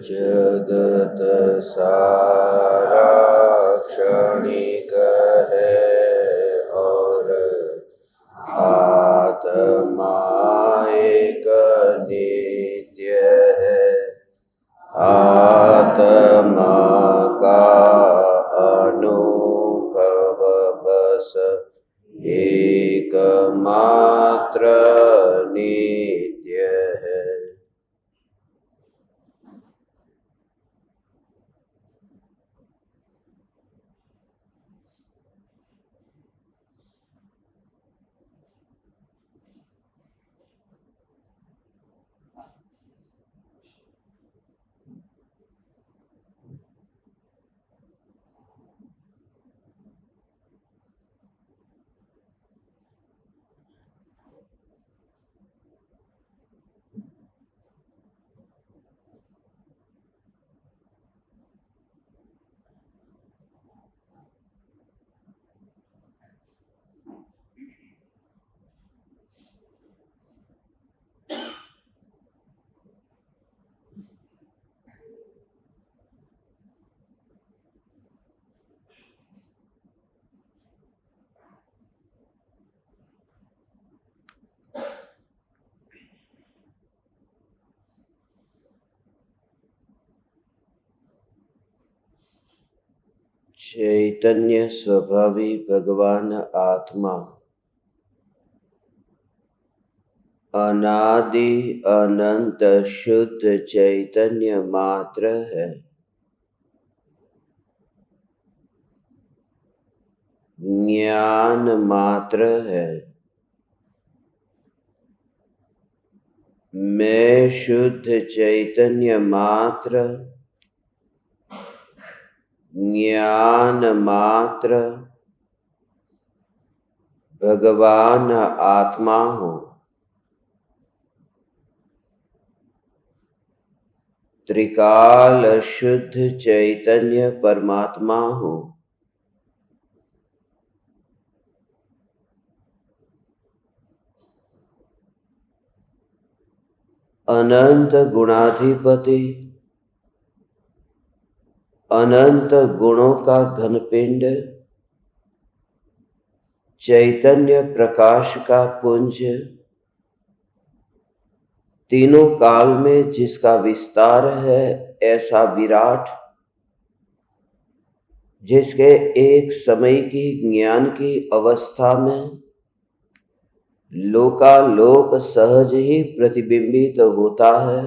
जगत सारा क्षणिक है और आत्मा एक नित्य है। आत्मा का अनुभव बस एकमात्र नित्य है। चैतन्य स्वभावी भगवान आत्मा अनादि अनंत शुद्ध चैतन्य मात्र है। ज्ञान मात्र है। मैं शुद्ध चैतन्य मात्र, ज्ञान मात्र, भगवान आत्मा हूँ। त्रिकाल शुद्ध चैतन्य परमात्मा हूँ। अनंत गुणाधिपति, अनंत गुणों का घनपिंड, चैतन्य प्रकाश का पुंज, तीनों काल में जिसका विस्तार है ऐसा विराट, जिसके एक समय की ज्ञान की अवस्था में लोकालोक सहज ही प्रतिबिंबित होता है,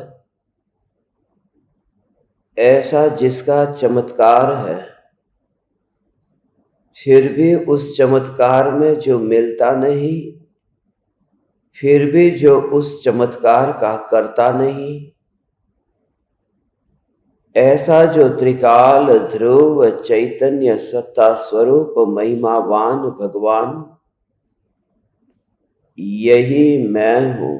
ऐसा जिसका चमत्कार है, फिर भी उस चमत्कार में जो मिलता नहीं, फिर भी जो उस चमत्कार का करता नहीं, ऐसा जो त्रिकाल ध्रुव चैतन्य सत्ता स्वरूप महिमावान भगवान, यही मैं हूं।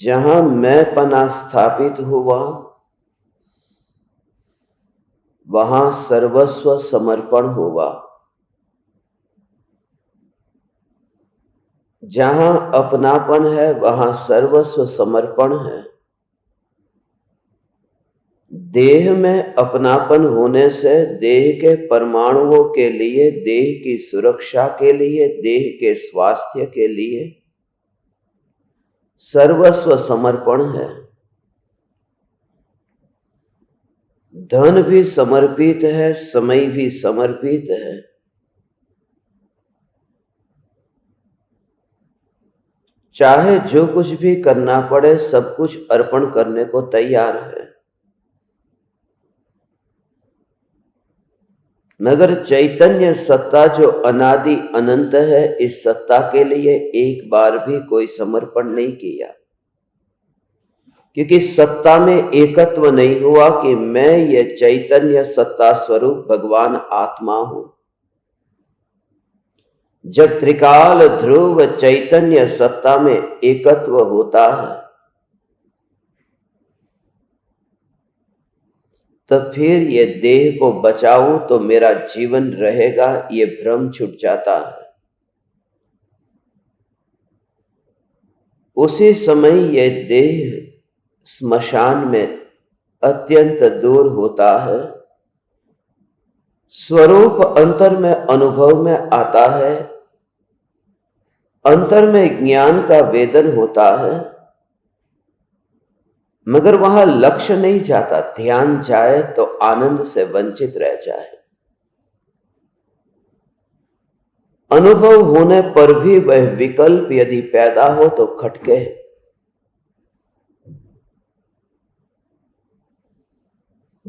जहां मैंपना स्थापित हुआ, वहां सर्वस्व समर्पण हुआ। जहां अपनापन है वहां सर्वस्व समर्पण है। देह में अपनापन होने से देह के परमाणुओं के लिए, देह की सुरक्षा के लिए, देह के स्वास्थ्य के लिए सर्वस्व समर्पण है। धन भी समर्पित है, समय भी समर्पित है। चाहे जो कुछ भी करना पड़े, सब कुछ अर्पण करने को तैयार है। मगर चैतन्य सत्ता जो अनादि अनंत है, इस सत्ता के लिए एक बार भी कोई समर्पण नहीं किया, क्योंकि सत्ता में एकत्व नहीं हुआ कि मैं ये चैतन्य सत्ता स्वरूप भगवान आत्मा हूं। जब त्रिकाल ध्रुव चैतन्य सत्ता में एकत्व होता है, तो फिर ये देह को बचाऊं तो मेरा जीवन रहेगा, ये भ्रम छूट जाता है। उसी समय यह देह स्मशान में अत्यंत दूर होता है। स्वरूप अंतर में अनुभव में आता है, अंतर में ज्ञान का वेदन होता है, मगर वहां लक्ष्य नहीं जाता। ध्यान जाए तो आनंद से वंचित रह जाए। अनुभव होने पर भी वह विकल्प यदि पैदा हो तो खटके।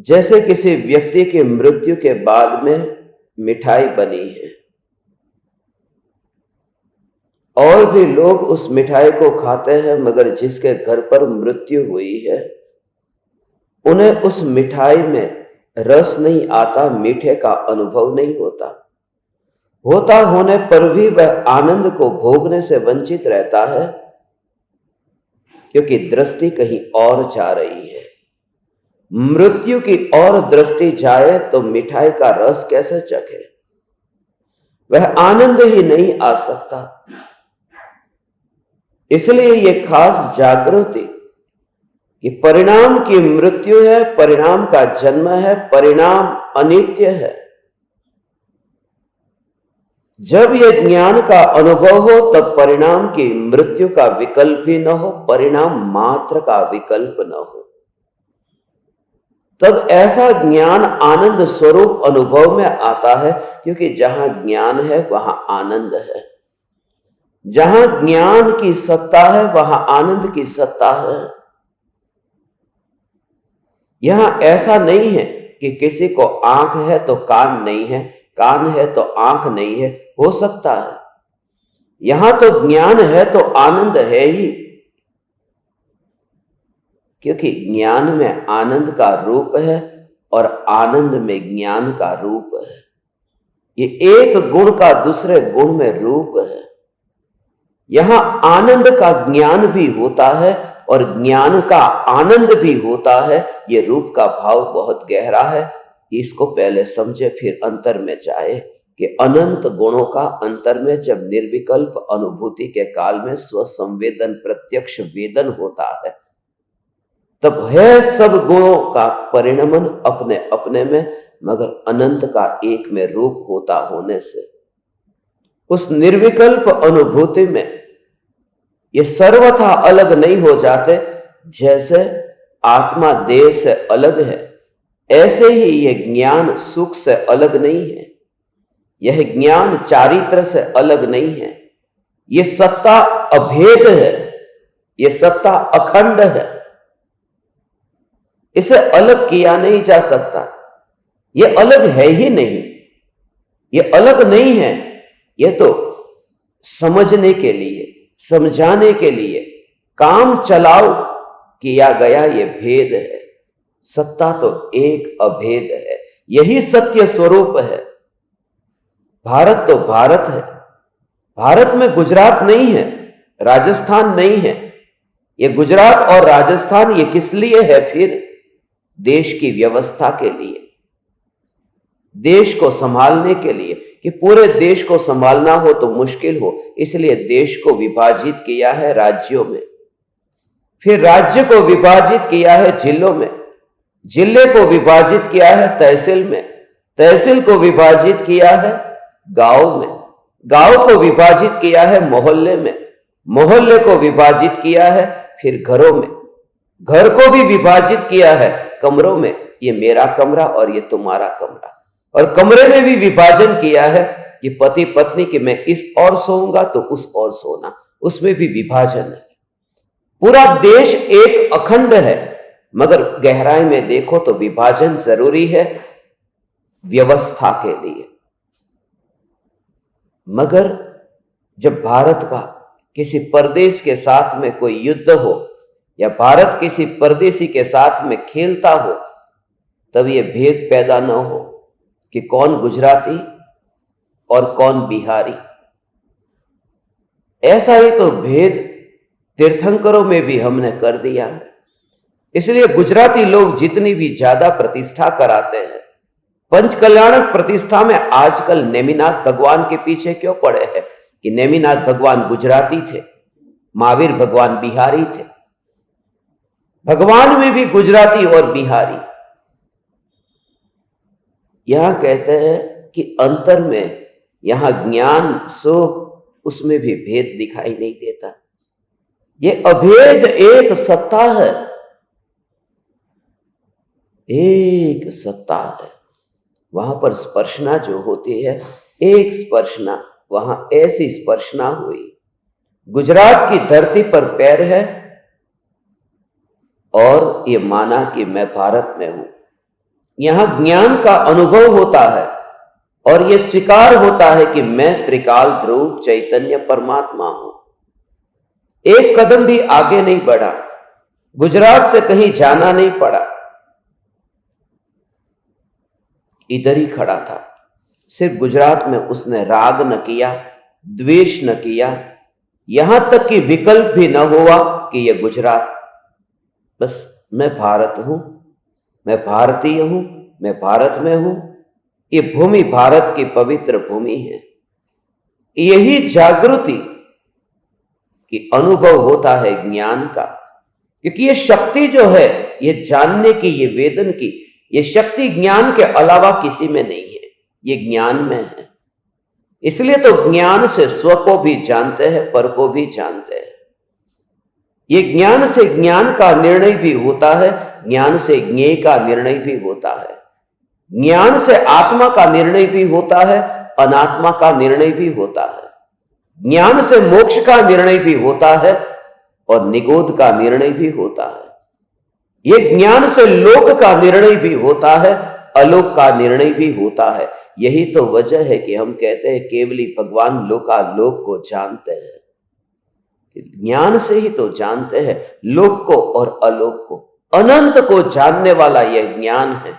जैसे किसी व्यक्ति की मृत्यु के बाद में मिठाई बनी है और भी लोग उस मिठाई को खाते हैं, मगर जिसके घर पर मृत्यु हुई है उन्हें उस मिठाई में रस नहीं आता, मीठे का अनुभव नहीं होता। होता होने पर भी वह आनंद को भोगने से वंचित रहता है, क्योंकि दृष्टि कहीं और जा रही है। मृत्यु की ओर दृष्टि जाए तो मिठाई का रस कैसे चखे? वह आनंद ही नहीं आ सकता। इसलिए यह खास जागृति कि परिणाम की मृत्यु है, परिणाम का जन्म है, परिणाम अनित्य है। जब यह ज्ञान का अनुभव हो तब परिणाम की मृत्यु का विकल्प ही न हो, परिणाम मात्र का विकल्प न हो। तब ऐसा ज्ञान आनंद स्वरूप अनुभव में आता है, क्योंकि जहां ज्ञान है वहां आनंद है। जहां ज्ञान की सत्ता है वहां आनंद की सत्ता है। यहां ऐसा नहीं है कि किसी को आंख है तो कान नहीं है, कान है तो आंख नहीं है। हो सकता है। यहां तो ज्ञान है तो आनंद है ही, क्योंकि ज्ञान में आनंद का रूप है और आनंद में ज्ञान का रूप है। ये एक गुण का दूसरे गुण में रूप है। यहां आनंद का ज्ञान भी होता है और ज्ञान का आनंद भी होता है। ये रूप का भाव बहुत गहरा है। इसको पहले समझे फिर अंतर में जाए कि अनंत गुणों का अंतर में जब निर्विकल्प अनुभूति के काल में स्व संवेदन प्रत्यक्ष वेदन होता है, तब है सब गुणों का परिणमन अपने अपने में, मगर अनंत का एक में रूप होता होने से उस निर्विकल्प अनुभूति में ये सर्वथा अलग नहीं हो जाते। जैसे आत्मा देह से अलग है, ऐसे ही यह ज्ञान सुख से अलग नहीं है। यह ज्ञान चारित्र से अलग नहीं है। यह सत्ता अभेद है, यह सत्ता अखंड है। इसे अलग किया नहीं जा सकता। यह अलग है ही नहीं। यह अलग नहीं है। यह तो समझने के लिए, समझाने के लिए काम चलाओ किया गया यह भेद है। सत्ता तो एक अभेद है। यही सत्य स्वरूप है। भारत तो भारत है। भारत में गुजरात नहीं है, राजस्थान नहीं है। यह गुजरात और राजस्थान ये किस लिए है फिर? देश की व्यवस्था के लिए, देश को संभालने के लिए, कि पूरे देश को संभालना हो तो मुश्किल हो, इसलिए देश को विभाजित किया है राज्यों में। फिर राज्य को विभाजित किया है जिलों में, जिले को विभाजित किया है तहसील में, तहसील को विभाजित किया है गांव में, गांव को विभाजित किया है मोहल्ले में, मोहल्ले को विभाजित किया है फिर घरों में, घर को भी विभाजित किया है कमरों में। ये मेरा कमरा और ये तुम्हारा कमरा। और कमरे में भी विभाजन किया है कि पति पत्नी कि मैं इस और सोऊंगा तो उस और सोना, उसमें भी विभाजन है। पूरा देश एक अखंड है, मगर गहराई में देखो तो विभाजन जरूरी है व्यवस्था के लिए। मगर जब भारत का किसी परदेश के साथ में कोई युद्ध हो या भारत किसी परदेशी के साथ में खेलता हो, तब यह भेद पैदा न हो कि कौन गुजराती और कौन बिहारी। ऐसा ही तो भेद तीर्थंकरों में भी हमने कर दिया है। इसलिए गुजराती लोग जितनी भी ज्यादा प्रतिष्ठा कराते हैं, पंचकल्याणक प्रतिष्ठा में आजकल नेमिनाथ भगवान के पीछे क्यों पड़े हैं कि नेमिनाथ भगवान गुजराती थे, महावीर भगवान बिहारी थे। भगवान में भी गुजराती और बिहारी। यहां कहते हैं कि अंतर में, यहां ज्ञान सुख, उसमें भी भेद दिखाई नहीं देता। ये अभेद एक सत्ता है, एक सत्ता है। वहां पर स्पर्शना जो होती है, एक स्पर्शना, वहां ऐसी स्पर्शना हुई। गुजरात की धरती पर पैर है और ये माना कि मैं भारत में हूं। यहां ज्ञान का अनुभव होता है और यह स्वीकार होता है कि मैं त्रिकाल ध्रुव चैतन्य परमात्मा हूं। एक कदम भी आगे नहीं बढ़ा, गुजरात से कहीं जाना नहीं पड़ा, इधर ही खड़ा था। सिर्फ गुजरात में उसने राग न किया, द्वेष न किया, यहां तक कि विकल्प भी न हुआ कि यह गुजरात, बस मैं भारत हूं, मैं भारतीय हूं, मैं भारत में हूं। ये भूमि भारत की पवित्र भूमि है। यही जागृति की अनुभव होता है ज्ञान का, क्योंकि ये शक्ति जो है, ये जानने की, ये वेदन की, ये शक्ति ज्ञान के अलावा किसी में नहीं है, ये ज्ञान में है। इसलिए तो ज्ञान से स्व को भी जानते हैं, पर को भी जानते हैं। ये ज्ञान से ज्ञान का निर्णय भी होता है, ज्ञान से ज्ञेय का निर्णय भी होता है, ज्ञान से आत्मा का निर्णय भी होता है, अनात्मा का निर्णय भी होता है, ज्ञान से मोक्ष का निर्णय भी होता है और निगोध का निर्णय भी होता है। ये ज्ञान से लोक का निर्णय भी होता है, अलोक का निर्णय भी होता है। यही तो वजह है कि हम कहते हैं केवली भगवान लोकालोक को जानते हैं। ज्ञान से ही तो जानते हैं लोक को और अलोक को, अनंत को जानने वाला यह ज्ञान है।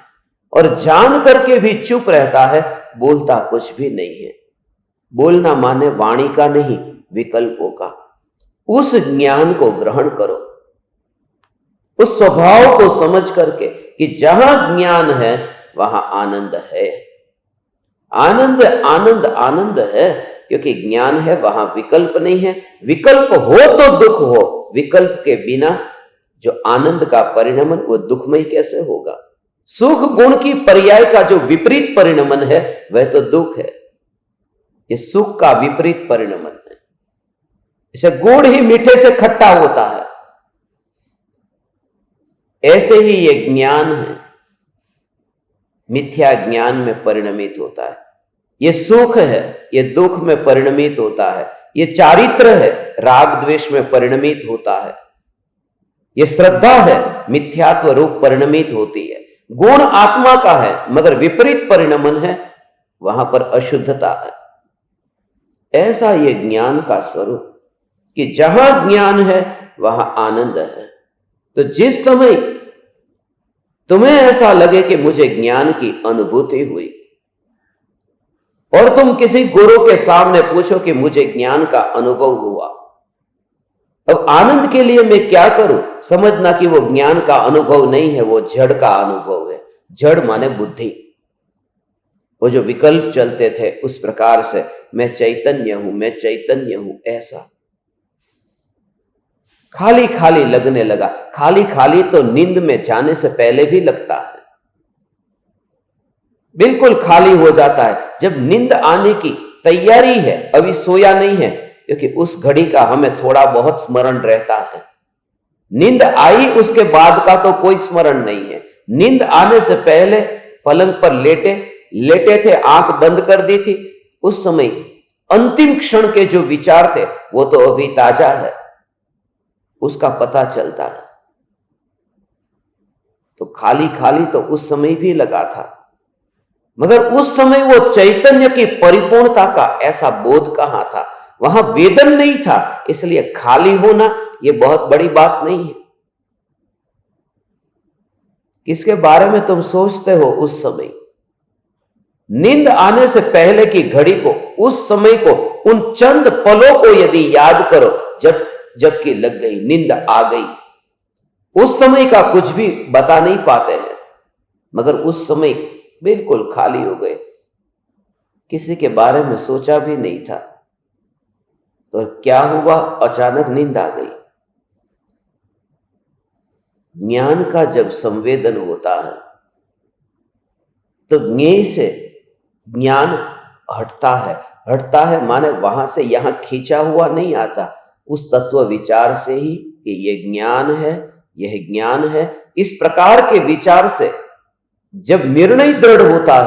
और जान करके भी चुप रहता है, बोलता कुछ भी नहीं है। बोलना माने वाणी का नहीं, विकल्पों का। उस ज्ञान को ग्रहण करो, उस स्वभाव को समझ करके कि जहां ज्ञान है वहां आनंद है। आनंद आनंद आनंद है, क्योंकि ज्ञान है, वहां विकल्प नहीं है। विकल्प हो तो दुख हो, विकल्प के बिना जो आनंद का परिणमन वो दुखमय कैसे होगा। सुख गुण की पर्याय का जो विपरीत परिणमन है वह तो दुख है। ये सुख का विपरीत परिणमन है। जैसे गुड़ ही मीठे से खट्टा होता है, ऐसे ही ये ज्ञान है, मिथ्या ज्ञान में परिणमित होता है। ये सुख है, ये दुख में परिणमित होता है। ये चारित्र है, राग द्वेष में परिणमित होता है। ये श्रद्धा है, मिथ्यात्व रूप परिणमित होती है। गुण आत्मा का है मगर विपरीत परिणमन है, वहां पर अशुद्धता है। ऐसा ये ज्ञान का स्वरूप कि जहां ज्ञान है वहां आनंद है। तो जिस समय तुम्हें ऐसा लगे कि मुझे ज्ञान की अनुभूति हुई और तुम किसी गुरु के सामने पूछो कि मुझे ज्ञान का अनुभव हुआ, अब आनंद के लिए मैं क्या करूं, समझना कि वो ज्ञान का अनुभव नहीं है, वो जड़ का अनुभव है। जड़ माने बुद्धि। वो जो विकल्प चलते थे उस प्रकार से मैं चैतन्य हूं, मैं चैतन्य हूं, ऐसा खाली खाली लगने लगा। खाली खाली तो नींद में जाने से पहले भी लगता है, बिल्कुल खाली हो जाता है जब नींद आने की तैयारी है, अभी सोया नहीं है, क्योंकि उस घड़ी का हमें थोड़ा बहुत स्मरण रहता है। नींद आई उसके बाद का तो कोई स्मरण नहीं है। नींद आने से पहले पलंग पर लेटे लेटे थे, आंख बंद कर दी थी, उस समय अंतिम क्षण के जो विचार थे वो तो अभी ताजा है, उसका पता चलता है। तो खाली खाली तो उस समय भी लगा था, मगर उस समय वो चैतन्य की परिपूर्णता का ऐसा बोध कहां था। वहां वेदन नहीं था, इसलिए खाली होना यह बहुत बड़ी बात नहीं है। किसके बारे में तुम सोचते हो उस समय? नींद आने से पहले की घड़ी को, उस समय को, उन चंद पलों को यदि याद करो जबकि लग गई, नींद आ गई, उस समय का कुछ भी बता नहीं पाते हैं, मगर उस समय बिल्कुल खाली हो गए, किसी के बारे में सोचा भी नहीं था। और क्या हुआ, अचानक नींद आ गई। ज्ञान का जब संवेदन होता है तो ज्ञेय से ज्ञान हटता है माने वहां से यहां खींचा हुआ नहीं आता, उस तत्व विचार से ही कि यह ज्ञान है, यह ज्ञान है। इस प्रकार के विचार से जब निर्णय दृढ़ होता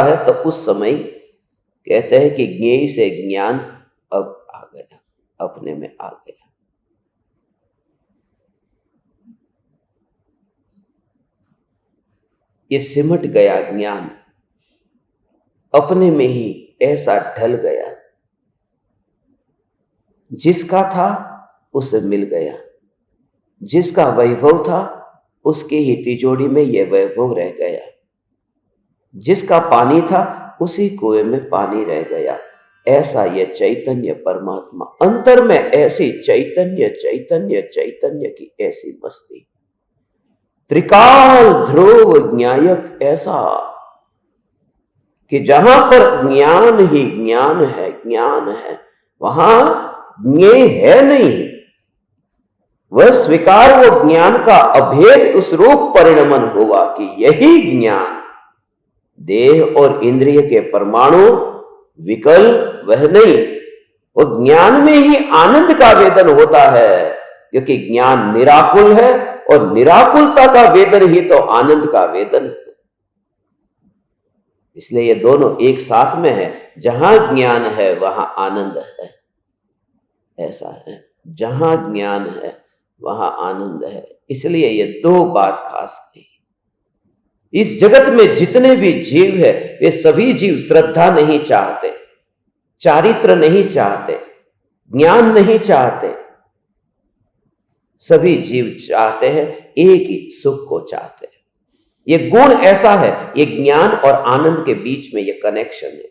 है तो उस समय कहते हैं कि ज्ञेय से ज्ञान अब आ गया, अपने में आ गया। ये सिमट गया ज्ञान, अपने में ही ऐसा ढल गया, जिसका था उसे मिल गया, जिसका वैभव था उसकी ही तिजोरी में यह वैभव रह गया, जिसका पानी था उसी कुएं में पानी रह गया। ऐसा यह चैतन्य परमात्मा, अंतर में ऐसी चैतन्य की ऐसी मस्ती, त्रिकाल ध्रुव ज्ञायक ऐसा कि जहां पर ज्ञान ही ज्ञान है, वहां ज्ञेय है नहीं। वह स्वीकार, वो ज्ञान का अभेद उस रूप परिणमन हुआ कि यही ज्ञान देह और इंद्रिय के परमाणु विकल वह नहीं, वो ज्ञान में ही आनंद का वेदन होता है, क्योंकि ज्ञान निराकुल है और निराकुलता का वेदन ही तो आनंद का वेदन है। इसलिए ये दोनों एक साथ में है। जहां ज्ञान है वहां आनंद है, ऐसा है। जहां ज्ञान है वहां आनंद है। इसलिए ये दो बात खास कही। इस जगत में जितने भी जीव है वे सभी जीव श्रद्धा नहीं चाहते, चारित्र नहीं चाहते, ज्ञान नहीं चाहते। सभी जीव चाहते हैं एक ही सुख को चाहते हैं। ये गुण ऐसा है, ये ज्ञान और आनंद के बीच में ये कनेक्शन है।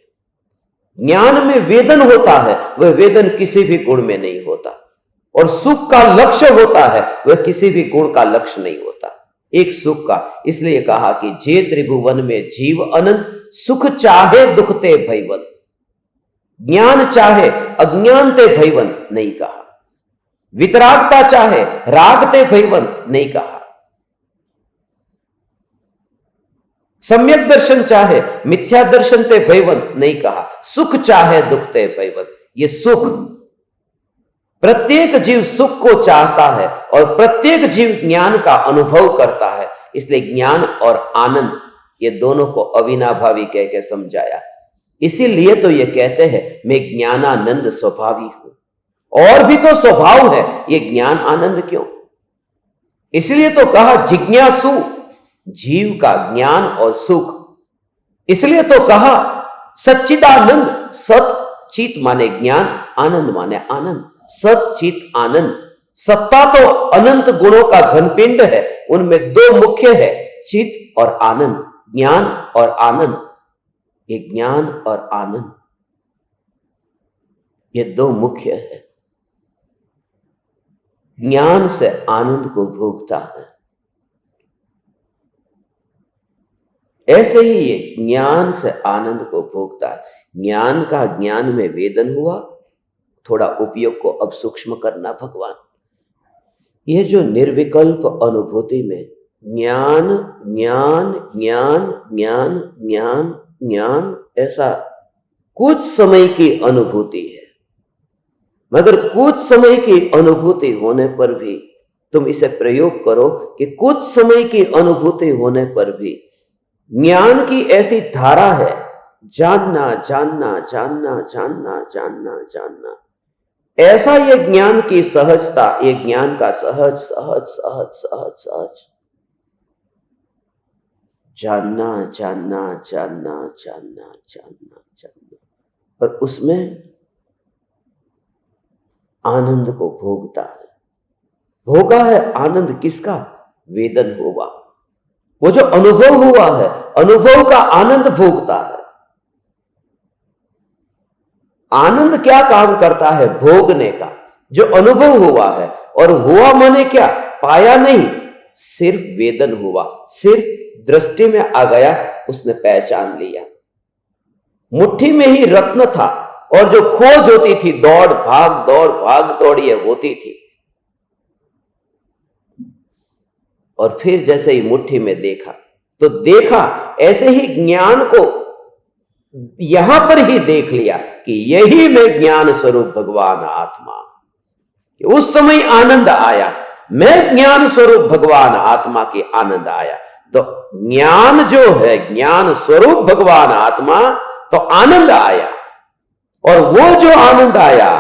ज्ञान में वेदन होता है, वह वेदन किसी भी गुण में नहीं होता, और सुख का लक्ष्य होता है, वह किसी भी गुण का लक्ष्य नहीं होता, एक सुख का। इसलिए कहा कि जे त्रिभुवन में जीव अनंत, सुख चाहे दुखते भयवन, ज्ञान चाहे अज्ञानते भयवन नहीं कहा, वितरागता चाहे रागते भयवन नहीं कहा, सम्यक दर्शन चाहे मिथ्या दर्शन ते भयवन नहीं कहा, सुख चाहे दुख ते भयवन। ये सुख, प्रत्येक जीव सुख को चाहता है और प्रत्येक जीव ज्ञान का अनुभव करता है। इसलिए ज्ञान और आनंद ये दोनों को अविनाभावी कह के समझाया। इसीलिए तो ये कहते हैं मैं ज्ञानानंद स्वभावी हूं, और भी तो स्वभाव है, ये ज्ञान आनंद क्यों? इसलिए तो कहा जिज्ञासु, जीव का ज्ञान और सुख। इसलिए तो कहा सच्चिदानंद, सत चित माने ज्ञान, आनंद माने आनंद, सत चित आनंद। सत्ता तो अनंत गुणों का घनपिंड है, उनमें दो मुख्य है, चित और आनंद, ज्ञान और आनंद। ये ज्ञान और आनंद ये दो मुख्य है। ज्ञान से आनंद को भोगता है, ऐसे ही ये ज्ञान से आनंद को भोगता है। ज्ञान का ज्ञान में वेदन हुआ, थोड़ा उपयोग को अब सूक्ष्म करना भगवान। ये जो निर्विकल्प अनुभूति में ज्ञान ज्ञान ज्ञान ज्ञान ज्ञान ज्ञान, ऐसा कुछ समय की अनुभूति है, मगर कुछ समय की अनुभूति होने पर भी तुम इसे प्रयोग करो कि कुछ समय की अनुभूति होने पर भी ज्ञान की ऐसी धारा है, जानना जानना जानना जानना जानना जानना, ऐसा ये ज्ञान की सहजता, ये ज्ञान का सहज सहज सहज सहज सहज जानना जानना जानना जानना जानना जानना, और उसमें आनंद को भोगता है। भोगा है आनंद किसका? वेदन हुआ, वो जो अनुभव हुआ है, अनुभव का आनंद भोगता है। आनंद क्या काम करता है? भोगने का। जो अनुभव हुआ है, और हुआ माने क्या? पाया नहीं, सिर्फ वेदन हुआ, सिर्फ दृष्टि में आ गया, उसने पहचान लिया। मुट्ठी में ही रत्न था और जो खोज होती थी, दौड़ भाग दौड़ ये होती थी। और फिर जैसे ही मुट्ठी में देखा तो देखा, ऐसे ही ज्ञान को यहां पर ही देख लिया कि यही मैं ज्ञान स्वरूप भगवान आत्मा। उस समय आनंद आया, मैं ज्ञान स्वरूप भगवान आत्मा की आनंद आया। तो ज्ञान जो है, ज्ञान स्वरूप भगवान आत्मा, तो आनंद आया। और वो जो आनंद आया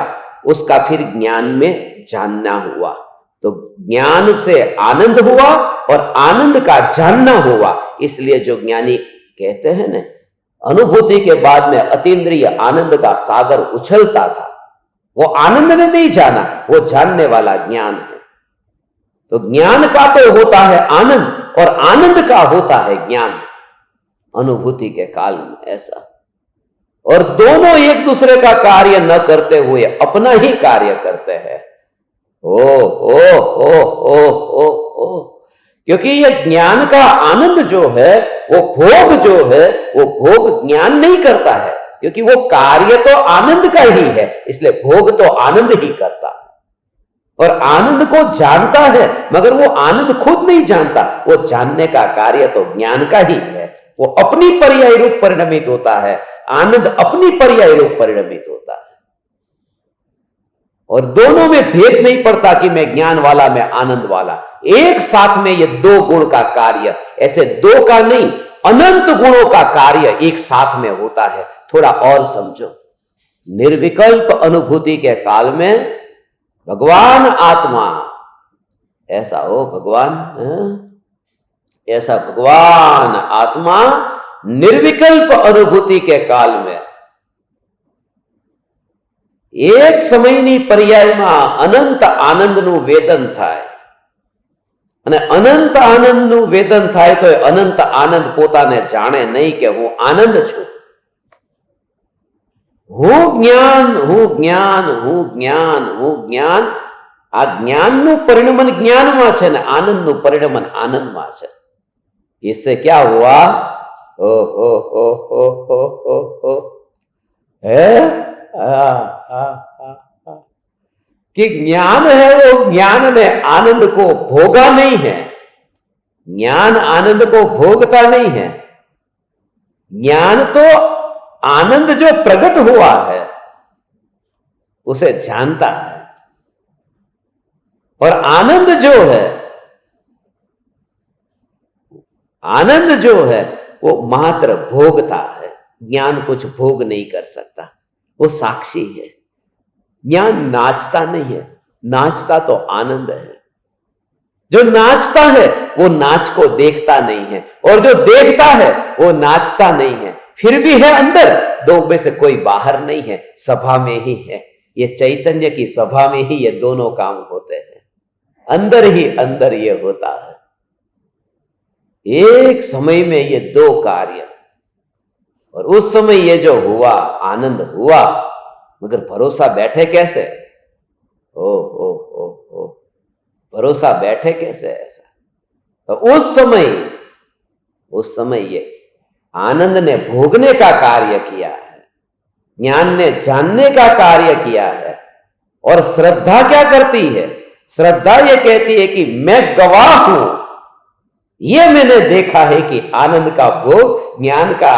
उसका फिर ज्ञान में जानना हुआ। तो ज्ञान से आनंद हुआ और आनंद का जानना हुआ। इसलिए जो ज्ञानी कहते हैं ना, अनुभूति के बाद में अतीन्द्रिय आनंद का सागर उछलता था, वो आनंद ने नहीं जाना, वो जानने वाला ज्ञान है। तो ज्ञान का तो होता है आनंद और आनंद का होता है ज्ञान अनुभूति के काल में, ऐसा। और दोनों एक दूसरे का कार्य न करते हुए अपना ही कार्य करते हैं। ओ ओ ओ ओ ओ ओ क्योंकि ये ज्ञान का आनंद जो है, वो भोग जो है, वो भोग ज्ञान नहीं करता है, क्योंकि वो कार्य तो आनंद का ही है, इसलिए भोग तो आनंद ही करता है। और आनंद को जानता है, मगर वो आनंद खुद नहीं जानता, वो जानने का कार्य तो ज्ञान का ही है। वो अपनी पर्याय रूप परिणमित होता है, आनंद अपनी पर्याय रूप परिणमित होता है। और दोनों में भेद नहीं पड़ता कि मैं ज्ञान वाला, मैं आनंद वाला। एक साथ में ये दो गुण का कार्य, ऐसे दो का नहीं, अनंत गुणों का कार्य एक साथ में होता है। थोड़ा और समझो, निर्विकल्प अनुभूति के काल में भगवान आत्मा, ऐसा हो भगवान, ऐसा भगवान आत्मा निर्विकल्प अनुभूति के काल में एक સમયની પર્યાયમાં અનંત આનંદનું વેદન થાય અને અનંત આનંદનું વેદન થાય તો અનંત આનંદ પોતાને જાણે નહીં કે હું આનંદ છું, હું જ્ઞાન, હું જ્ઞાન, હું જ્ઞાન, હું જ્ઞાન। આ જ્ઞાનનું પરિણમન જ્ઞાનમાં છે ને આનંદનું પરિણમન આનંદમાં છે। इससे क्या हुआ? ओ हो हो हो हो हो हो है कि ज्ञान है, वो ज्ञान ने आनंद को भोगा नहीं है, ज्ञान आनंद को भोगता नहीं है। ज्ञान तो आनंद जो प्रकट हुआ है उसे जानता है, और आनंद जो है, आनंद जो है वो मात्र भोगता है। ज्ञान कुछ भोग नहीं कर सकता, वो साक्षी है। ज्ञान नाचता नहीं है, नाचता तो आनंद है। जो नाचता है वो नाच को देखता नहीं है, और जो देखता है वो नाचता नहीं है। फिर भी है अंदर, दो में से कोई बाहर नहीं है, सभा में ही है। ये चैतन्य की सभा में ही ये दोनों काम होते हैं, अंदर ही अंदर ये होता है। एक समय में ये दो कार्य, और उस समय ये जो हुआ आनंद हुआ, मगर भरोसा बैठे कैसे? ओ ओ ओ ओ भरोसा बैठे कैसे ऐसा? तो उस समय ये आनंद ने भोगने का कार्य किया है, ज्ञान ने जानने का कार्य किया है। और श्रद्धा क्या करती है? श्रद्धा ये कहती है कि मैं गवाह हूं, ये मैंने देखा है कि आनंद का भोग, ज्ञान का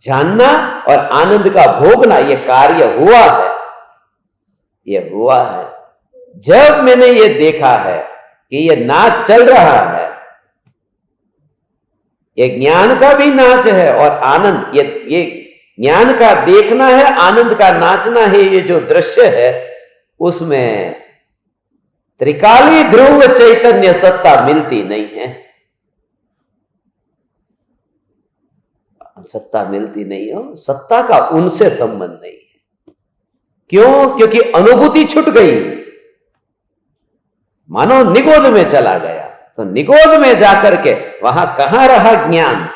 जानना और आनंद का भोगना, ये कार्य हुआ है, ये हुआ है। जब मैंने ये देखा है कि ये नाच चल रहा है, ये ज्ञान का भी नाच है और आनंद, ये ज्ञान का देखना है, आनंद का नाचना है। ये जो दृश्य है उसमें त्रिकाली ध्रुव चैतन्य सत्ता मिलती नहीं है, सत्ता मिलती नहीं हो, सत्ता का उनसे संबंध नहीं है। क्यों? क्योंकि अनुभूति छूट गई, मानो निगोद में चला गया। तो निगोद में जाकर के वहां कहां रहा ज्ञान,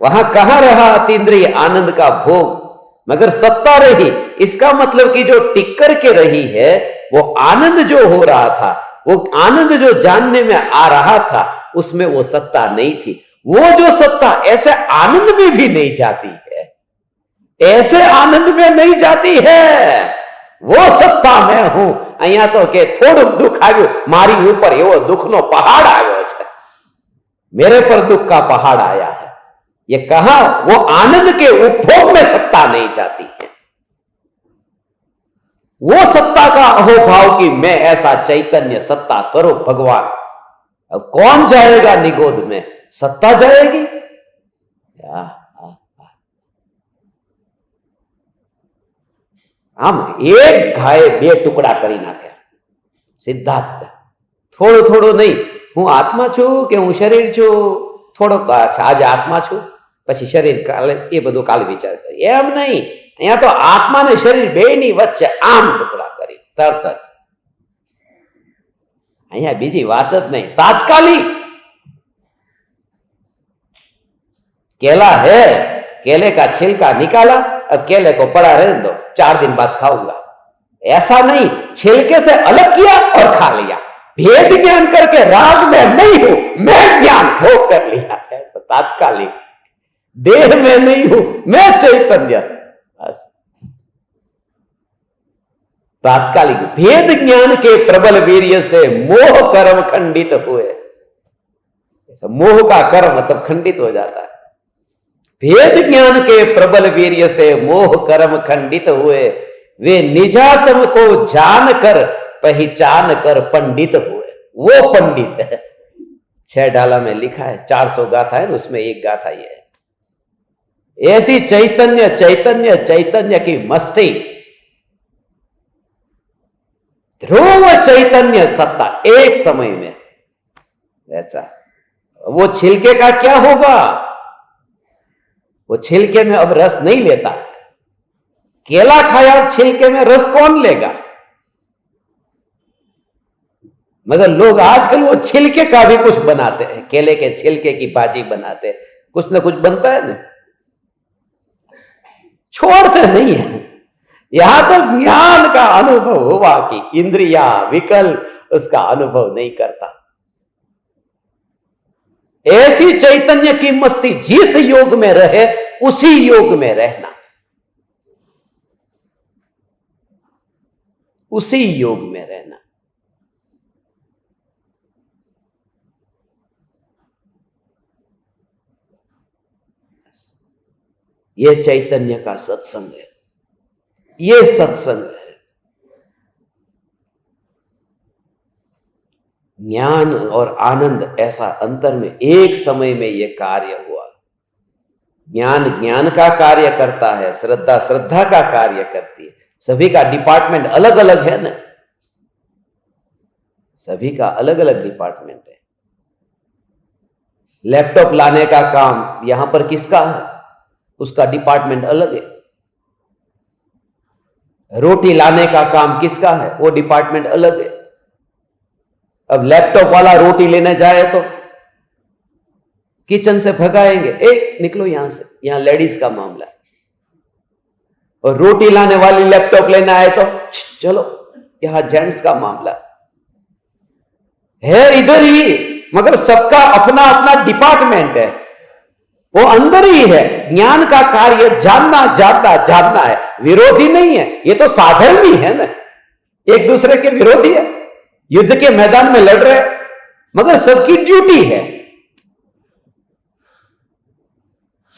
वहां कहां रहा अतीन्द्रिय आनंद का भोग, मगर सत्ता रही। इसका मतलब कि जो टिक करके रही है वो आनंद जो हो रहा था, वो आनंद जो जानने में आ रहा था, उसमें वो सत्ता नहीं थी। वो जो सत्ता ऐसे आनंद में भी नहीं जाती है, ऐसे आनंद में नहीं जाती है। वो सत्ता मैं हूं। अहियां तो के थोड़ું दुख આવ્યું, मारी ऊपर एवो दुखનો पहाड़ આવ્યો છે। मेरे पर दुख का पहाड़ आया है। ये कहा वो आनंद के उपभोग में सत्ता नहीं जाती है। वो सत्ता का अहोभाव कि मैं ऐसा चैतन्य सत्ता स्वरूप भगवान। अब कौन जाएगा निगोद में? सत्ता जाएगी। આમ એક ઘાએ બે ટુકડા કરી નાખે સિદ્ધાર્થ। થોડું થોડું નહીં, હું આત્મા છું કે હું શરીર છું, થોડોક આજે આત્મા છું પછી શરીર કાલે, એ બધું કાલે વિચાર કરી, એમ નહીં। અહીંયા તો આત્મા ને શરીર બેની વચ્ચે આમ ટુકડા કરી તરત જ। અહીંયા બીજી વાત જ નહીં, તાત્કાલિક। केला है, केले का छिलका निकाला, अब केले को पड़ा रहने दो, 4 दिन बाद खाऊंगा, ऐसा नहीं। छिलके से अलग किया और खा लिया। भेद ज्ञान करके राग में नहीं हूं, मैं ज्ञान भोग कर लिया। ऐसा तात्कालिक। देह में नहीं हूं, मैं चैतन्य। बस तात्कालिक। भेद ज्ञान के प्रबल वीर्य से मोह कर्म खंडित हुए। मोह का कर्म मतलब खंडित हो जाता है। भेद ज्ञान के प्रबल वीर्य से मोह कर्म खंडित हुए, वे निजात्म को जानकर पहचान कर पंडित हुए। वो पंडित है। 6 डाला में लिखा है, 400 गाथा है, उसमें एक गाथा ये है। ऐसी चैतन्य चैतन्य चैतन्य की मस्ती, ध्रुव चैतन्य सत्ता एक समय में। ऐसा वो छिलके का क्या होगा? वो छिलके में अब रस नहीं लेता है। केला खाया, छिलके में रस कौन लेगा? मगर लोग आजकल वो छिलके का भी कुछ बनाते हैं। केले के छिलके की भाजी बनाते हैं, कुछ ना कुछ बनता है ना, छोड़ते नहीं है। यहां तो ज्ञान का अनुभव हुआ कि इंद्रिया विकल्प उसका अनुभव नहीं करता। ऐसी चैतन्य की मस्ती, जिस योग में रहे उसी योग में रहना, उसी योग में रहना। ये चैतन्य का सत्संग है, ये सत्संग है। ज्ञान और आनंद ऐसा अंतर में एक समय में यह कार्य हुआ। ज्ञान ज्ञान का कार्य करता है, श्रद्धा श्रद्धा का कार्य करती है। सभी का डिपार्टमेंट अलग अलग है ना, सभी का अलग अलग डिपार्टमेंट है। लैपटॉप लाने का काम यहां पर किसका है? उसका डिपार्टमेंट अलग है। रोटी लाने का काम किसका है? वो डिपार्टमेंट अलग है। अब लैपटॉप वाला रोटी लेने जाए तो किचन से भगाएंगे, ए निकलो यहां से, यहां लेडीज का मामला है। और रोटी लाने वाली लैपटॉप लेना आए तो चलो यहां जेंट्स का मामला है इधर ही। मगर सबका अपना अपना डिपार्टमेंट है, वो अंदर ही है। ज्ञान का कार्य जानना जानना जानना है, विरोधी नहीं है। ये तो साधन भी है ना, एक दूसरे के विरोधी है, युद्ध के मैदान में लड़ रहे, मगर सबकी ड्यूटी है,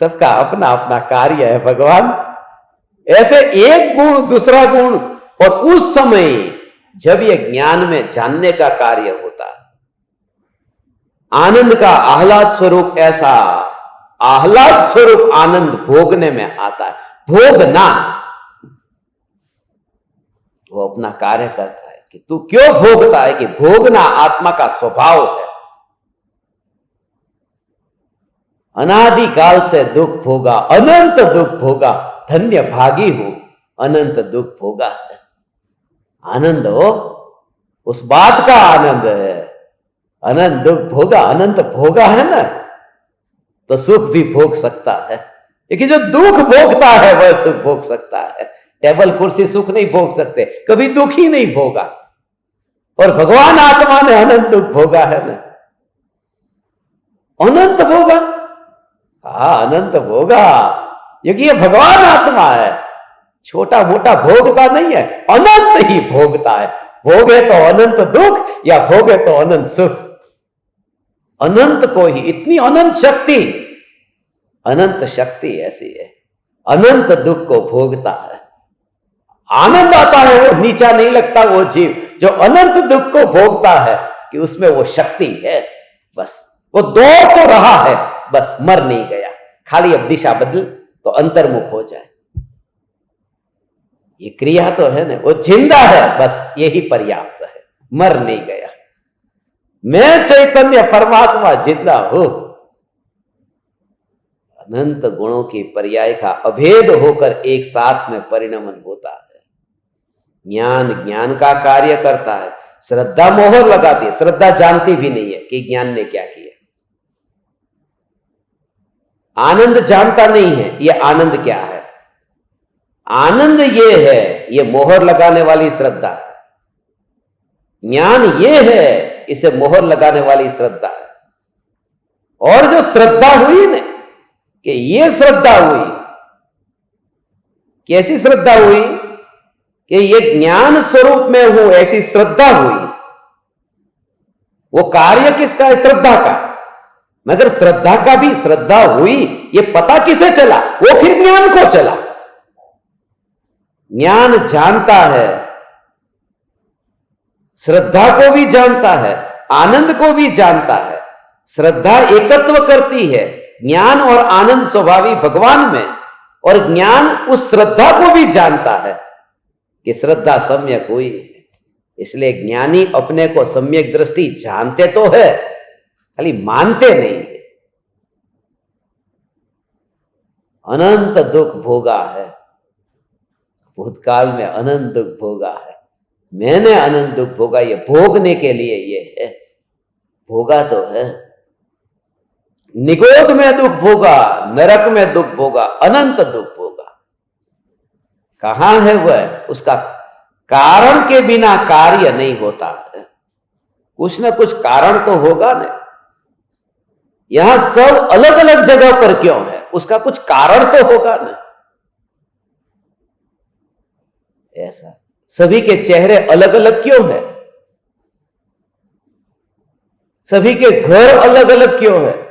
सबका अपना अपना कार्य है। भगवान ऐसे एक गुण दूसरा गुण, और उस समय जब ये ज्ञान में जानने का कार्य होता है, आनंद का आह्लाद स्वरूप, ऐसा आह्लाद स्वरूप आनंद भोगने में आता है। भोगना, वो अपना कार्य करता है कि तू क्यों भोगता है, कि भोगना आत्मा का स्वभाव है। अनादि काल से दुख भोगा, अनंत दुख भोगा, धन्य भागी हूं अनंत दुख भोगा है। आनंद हो, उस बात का आनंद है। अनंत दुख भोगा, अनंत भोगा है ना, तो सुख भी भोग सकता है। लेकिन जो दुख भोगता है वह सुख भोग सकता है। टेबल कुर्सी सुख नहीं भोग सकते, कभी दुख ही नहीं भोगा। और भगवान आत्मा ने अनंत दुख भोगा है ना, अनंत भोगा। हाँ, अनंत भोगा। क्योंकि ये भगवान आत्मा है, छोटा मोटा भोगता नहीं है, अनंत ही भोगता है। भोग है तो अनंत दुख या भोग है तो अनंत सुख। अनंत को ही, इतनी अनंत शक्ति, अनंत शक्ति ऐसी है, अनंत दुख को भोगता है। आनंद आता है, वो नीचा नहीं लगता वो जीव जो अनंत दुख को भोगता है, कि उसमें वो शक्ति है। बस वो दौड़ तो रहा है, बस मर नहीं गया, खाली अब दिशा बदल तो अंतर्मुख हो जाए। ये क्रिया तो है ना, वो जिंदा है, बस यही पर्याप्त है, मर नहीं गया। मैं चैतन्य परमात्मा जिंदा हूं। अनंत गुणों की पर्याय का अभेद होकर एक साथ में परिणमन होता है। ज्ञान ज्ञान का कार्य करता है, श्रद्धा मोहर लगाती है। श्रद्धा जानती भी नहीं है कि ज्ञान ने क्या किया। आनंद जानता नहीं है ये आनंद क्या है। आनंद ये है, ये मोहर लगाने वाली श्रद्धा है। ज्ञान ये है, इसे मोहर लगाने वाली श्रद्धा है। और जो श्रद्धा हुई ना, कि ये श्रद्धा हुई, कैसी श्रद्धा हुई कि ये ज्ञान स्वरूप में हूं, ऐसी श्रद्धा हुई। वो कार्य किसका है? श्रद्धा का। मगर श्रद्धा का भी, श्रद्धा हुई, ये पता किसे चला? वो फिर ज्ञान को चला। ज्ञान जानता है, श्रद्धा को भी जानता है, आनंद को भी जानता है। श्रद्धा एकत्व करती है ज्ञान और आनंद स्वभावी भगवान में, और ज्ञान उस श्रद्धा को भी जानता है कि श्रद्धा सम्यक हुई है। इसलिए ज्ञानी अपने को सम्यक दृष्टि जानते तो है, खाली मानते नहीं है। अनंत दुख भोगा है, भूतकाल में अनंत दुख भोगा है, मैंने अनंत दुख भोगा। ये भोगने के लिए ये है, भोगा तो है। निगोद में दुख भोगा, नरक में दुख भोगा, अनंत दुख भोगा। कहां है वह? उसका कारण के बिना कार्य नहीं होता है। कुछ ना कुछ कारण तो होगा ना। यहां सब अलग अलग जगह पर क्यों है? उसका कुछ कारण तो होगा ना। ऐसा सभी के चेहरे अलग अलग क्यों है? सभी के घर अलग अलग क्यों है?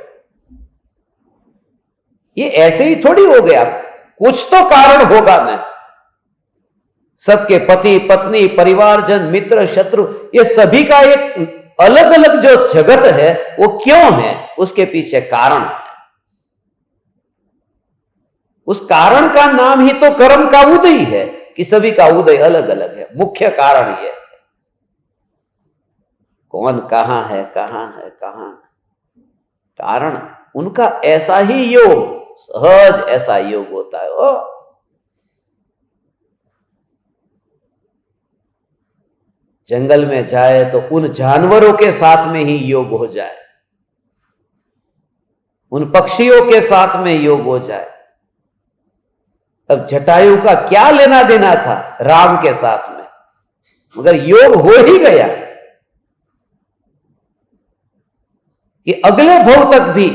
ये ऐसे ही थोड़ी हो गया, कुछ तो कारण होगा ना। सबके पति पत्नी परिवारजन मित्र शत्रु, ये सभी का एक अलग अलग जो जगत है, वो क्यों है? उसके पीछे कारण है। उस कारण का नाम ही तो कर्म का उदय है, कि सभी का उदय अलग अलग है। मुख्य कारण यह है। कौन कहां है, कहां है, कहां है? कारण उनका ऐसा ही योग, सहज ऐसा योग होता है। जंगल में जाए तो उन जानवरों के साथ में ही योग हो जाए, उन पक्षियों के साथ में योग हो जाए। अब जटायु का क्या लेना देना था राम के साथ में, मगर योग हो ही गया कि अगले भव तक भी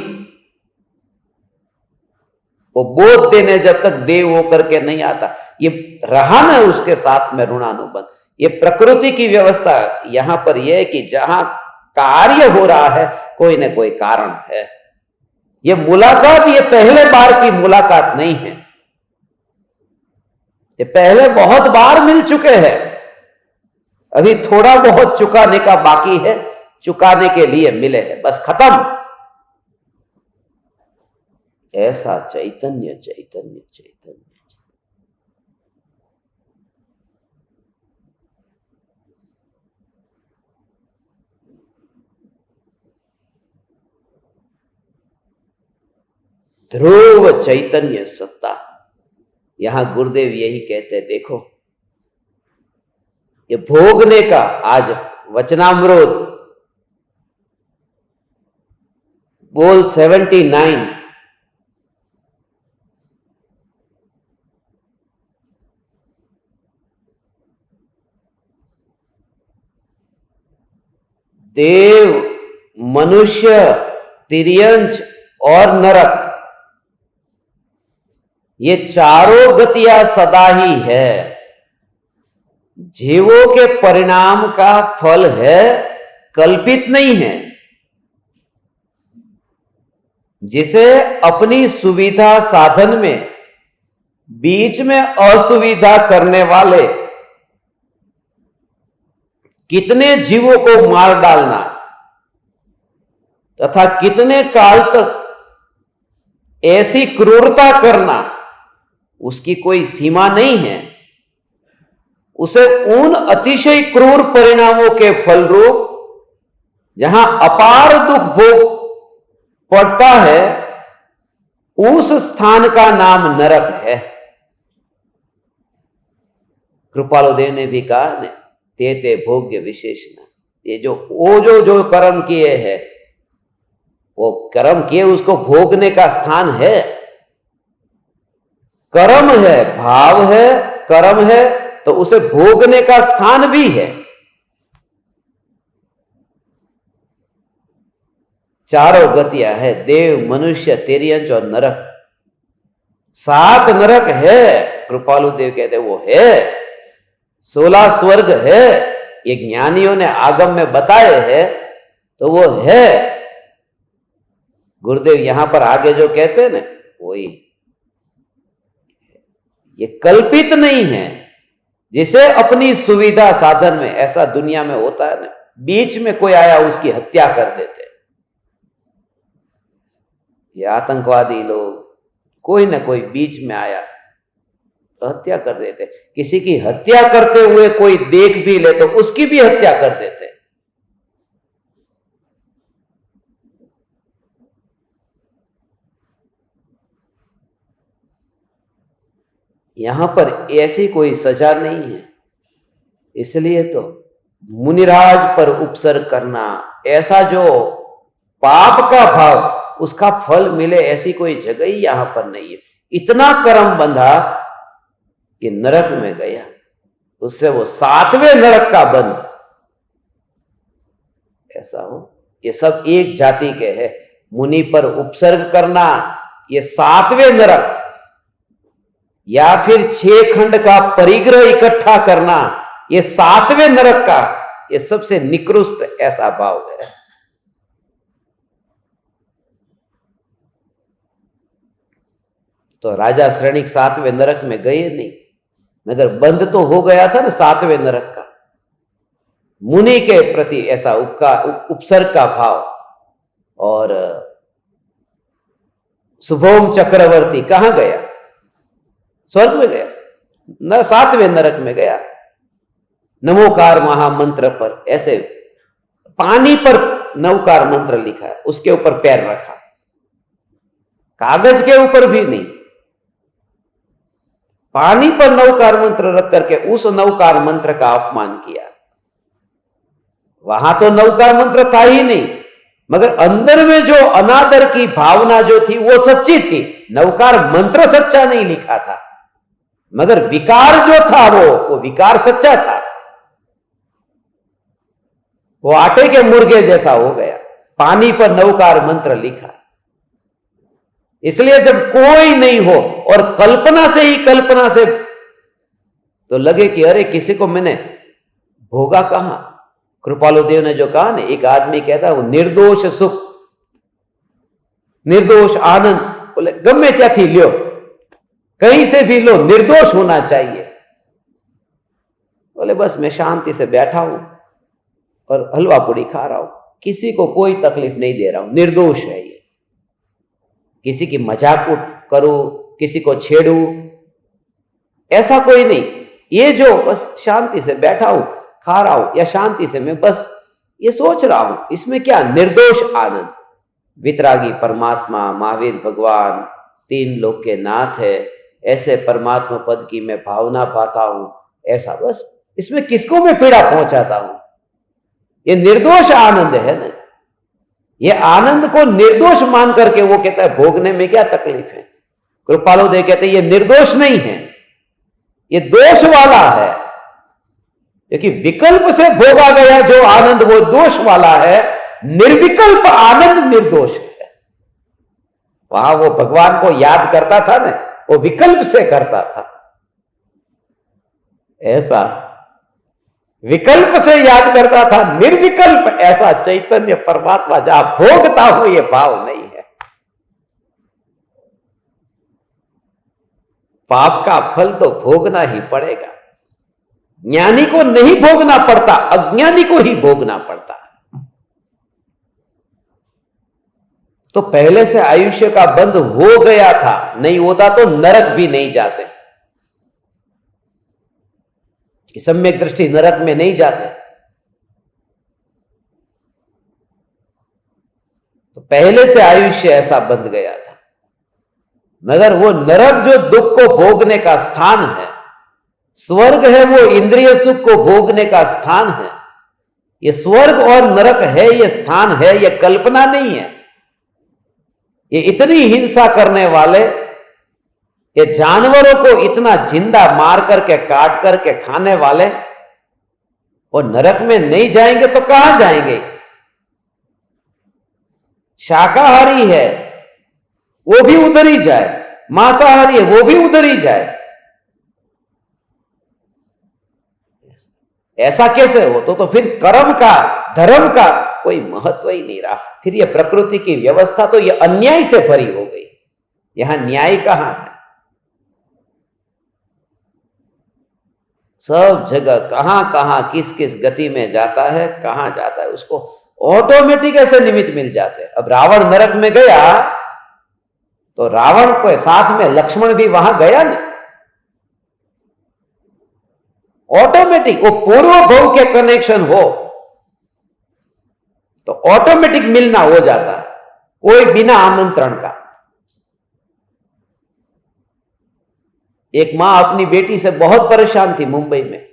वो बोध देने जब तक देव होकर के नहीं आता, ये रहा ना उसके साथ में ऋणानुबंध। ये प्रकृति की व्यवस्था यहां पर यह है कि जहां कार्य हो रहा है, कोई ना कोई कारण है। ये मुलाकात, ये पहले बार की मुलाकात नहीं है। ये पहले बहुत बार मिल चुके हैं, अभी थोड़ा बहुत चुकाने का बाकी है, चुकाने के लिए मिले हैं, बस खत्म। ऐसा चैतन्य चैतन्य चैतन्य। ध्रुव चैतन्य सत्ता। यहां गुरुदेव यही कहते, देखो ये भोगने का, आज वचनामृत बोल 79, देव मनुष्य तिर्यंच और नरक, ये चारों गतियां सदा ही है, जीवों के परिणाम का फल है, कल्पित नहीं है। जिसे अपनी सुविधा साधन में बीच में असुविधा करने वाले कितने जीवों को मार डालना तथा कितने काल तक ऐसी क्रूरता करना, उसकी कोई सीमा नहीं है। उसे उन अतिशय क्रूर परिणामों के फलरूप जहां अपार दुख भोग पड़ता है, उस स्थान का नाम नरक है। कृपालु देव ने भी कहा ने, ते ते भोग्य विशेषण। ये जो कर्म किए हैं, वो कर्म किए उसको भोगने का स्थान है। कर्म है, भाव है, कर्म है, तो उसे भोगने का स्थान भी है। चारों गतियां है, देव, मनुष्य, तिर्यंच और नरक। 7 नरक है। कृपालु देव कहते वो है। 16 स्वर्ग है। ये ज्ञानियों ने आगम में बताए हैं, तो वो है। गुरुदेव यहां पर आगे जो कहते हैं ना, वही ये कल्पित नहीं है। जिसे अपनी सुविधा साधन में, ऐसा दुनिया में होता है ना, बीच में कोई आया उसकी हत्या कर देते। ये आतंकवादी लोग, कोई ना कोई बीच में आया तो हत्या कर देते। किसी की हत्या करते हुए कोई देख भी ले तो उसकी भी हत्या कर देते। यहां पर ऐसी कोई सजा नहीं है। इसलिए तो मुनिराज पर उपसर्ग करना, ऐसा जो पाप का भाव, उसका फल मिले, ऐसी कोई जगह ही यहां पर नहीं है। इतना कर्म बंधा कि नरक में गया, उससे वो 7वें नरक का बंध। ऐसा हो, ये सब एक जाति के हैं। मुनि पर उपसर्ग करना, ये 7वें नरक, या फिर 6 खंड का परिग्रह इकट्ठा करना, ये 7वें नरक का, ये सबसे निकृष्ट ऐसा भाव है। तो राजा श्रेणिक 7वें नरक में गए नहीं, मगर बंद तो हो गया था ना 7वें नरक का। मुनि के प्रति ऐसा उपसर्ग का भाव। और शुभोम चक्रवर्ती कहां गया? स्वर्ग में गया, न 7वें नरक में गया। नमोकार महामंत्र पर, ऐसे पानी पर नवकार मंत्र लिखा है, उसके ऊपर पैर रखा, कागज के ऊपर भी नहीं, पानी पर नवकार मंत्र रख करके उस नवकार मंत्र का अपमान किया। वहां तो नवकार मंत्र था ही नहीं, मगर अंदर में जो अनादर की भावना जो थी वो सच्ची थी। नवकार मंत्र सच्चा नहीं लिखा था, मगर विकार जो था वो विकार सच्चा था। वो आटे के मुर्गे जैसा हो गया। पानी पर नवकार मंत्र लिखा। इसलिए जब कोई नहीं हो और कल्पना से तो लगे कि अरे किसी को मैंने भोगा कहां। कृपालु देव ने जो कहा ना, एक आदमी कहता वो निर्दोष सुख, निर्दोष आनंद, बोले गमे त्याथी लियो, कहीं से भी लो, निर्दोष होना चाहिए। बोले बस मैं शांति से बैठा हूं और हलवा पूड़ी खा रहा हूं, किसी को कोई तकलीफ नहीं दे रहा हूं, निर्दोष है ये। किसी की मजाक करूं, किसी को छेड़ू, ऐसा कोई नहीं। ये जो बस शांति से बैठा हूं, खा रहा हूं, या शांति से मैं बस ये सोच रहा हूं, इसमें क्या निर्दोष आनंद। वितरागी परमात्मा, महावीर भगवान 3 लोक के नाथ है, ऐसे परमात्मा पद की मैं भावना पाता हूं। ऐसा बस, इसमें किसको मैं पीड़ा पहुंचाता हूं? ये निर्दोष आनंद है ना। ये आनंद को निर्दोष मान करके वो कहता है भोगने में क्या तकलीफ है। कृपालु देव कहते हैं ये निर्दोष नहीं है, ये दोष वाला है। क्योंकि विकल्प से भोगा गया जो आनंद वो दोष वाला है, निर्विकल्प आनंद निर्दोष है। वहां वो भगवान को याद करता था ना, वो विकल्प से करता था। ऐसा विकल्प से याद करता था, निर्विकल्प ऐसा चैतन्य परमात्मा जहां भोगता हूं ये भाव नहीं है। पाप का फल तो भोगना ही पड़ेगा। ज्ञानी को नहीं भोगना पड़ता, अज्ञानी को ही भोगना पड़ता है। तो पहले से आयुष्य का बंध हो गया था, नहीं होता तो नरक भी नहीं जाते, कि सम्यक दृष्टि नरक में नहीं जाते। तो पहले से आयुष्य ऐसा बंध गया था। मगर वो नरक जो दुख को भोगने का स्थान है, स्वर्ग है वो इंद्रिय सुख को भोगने का स्थान है। ये स्वर्ग और नरक है, ये स्थान है, ये कल्पना नहीं है। ये इतनी हिंसा करने वाले, ये जानवरों को इतना जिंदा मार करके काट करके खाने वाले, वो नरक में नहीं जाएंगे तो कहां जाएंगे? शाकाहारी है वो भी उधर ही जाए, मांसाहारी है वो भी उधर ही जाए। ऐसा कैसे हो? तो फिर कर्म का, धर्म का कोई महत्व ही नहीं रहा। फिर ये प्रकृति की व्यवस्था तो ये अन्याय से भरी हो गई। यहां न्याय कहां है? सब जगह कहां कहां किस किस गति में जाता है, कहां जाता है, उसको ऑटोमेटिक ऐसे निमित्त मिल जाते हैं। अब रावण नरक में गया तो रावण के साथ में लक्ष्मण भी वहां गया ना, ऑटोमेटिक। वो पूर्व भव के कनेक्शन हो तो ऑटोमेटिक मिलना हो जाता है, कोई बिना आमंत्रण का। एक मां अपनी बेटी से बहुत परेशान थी मुंबई में,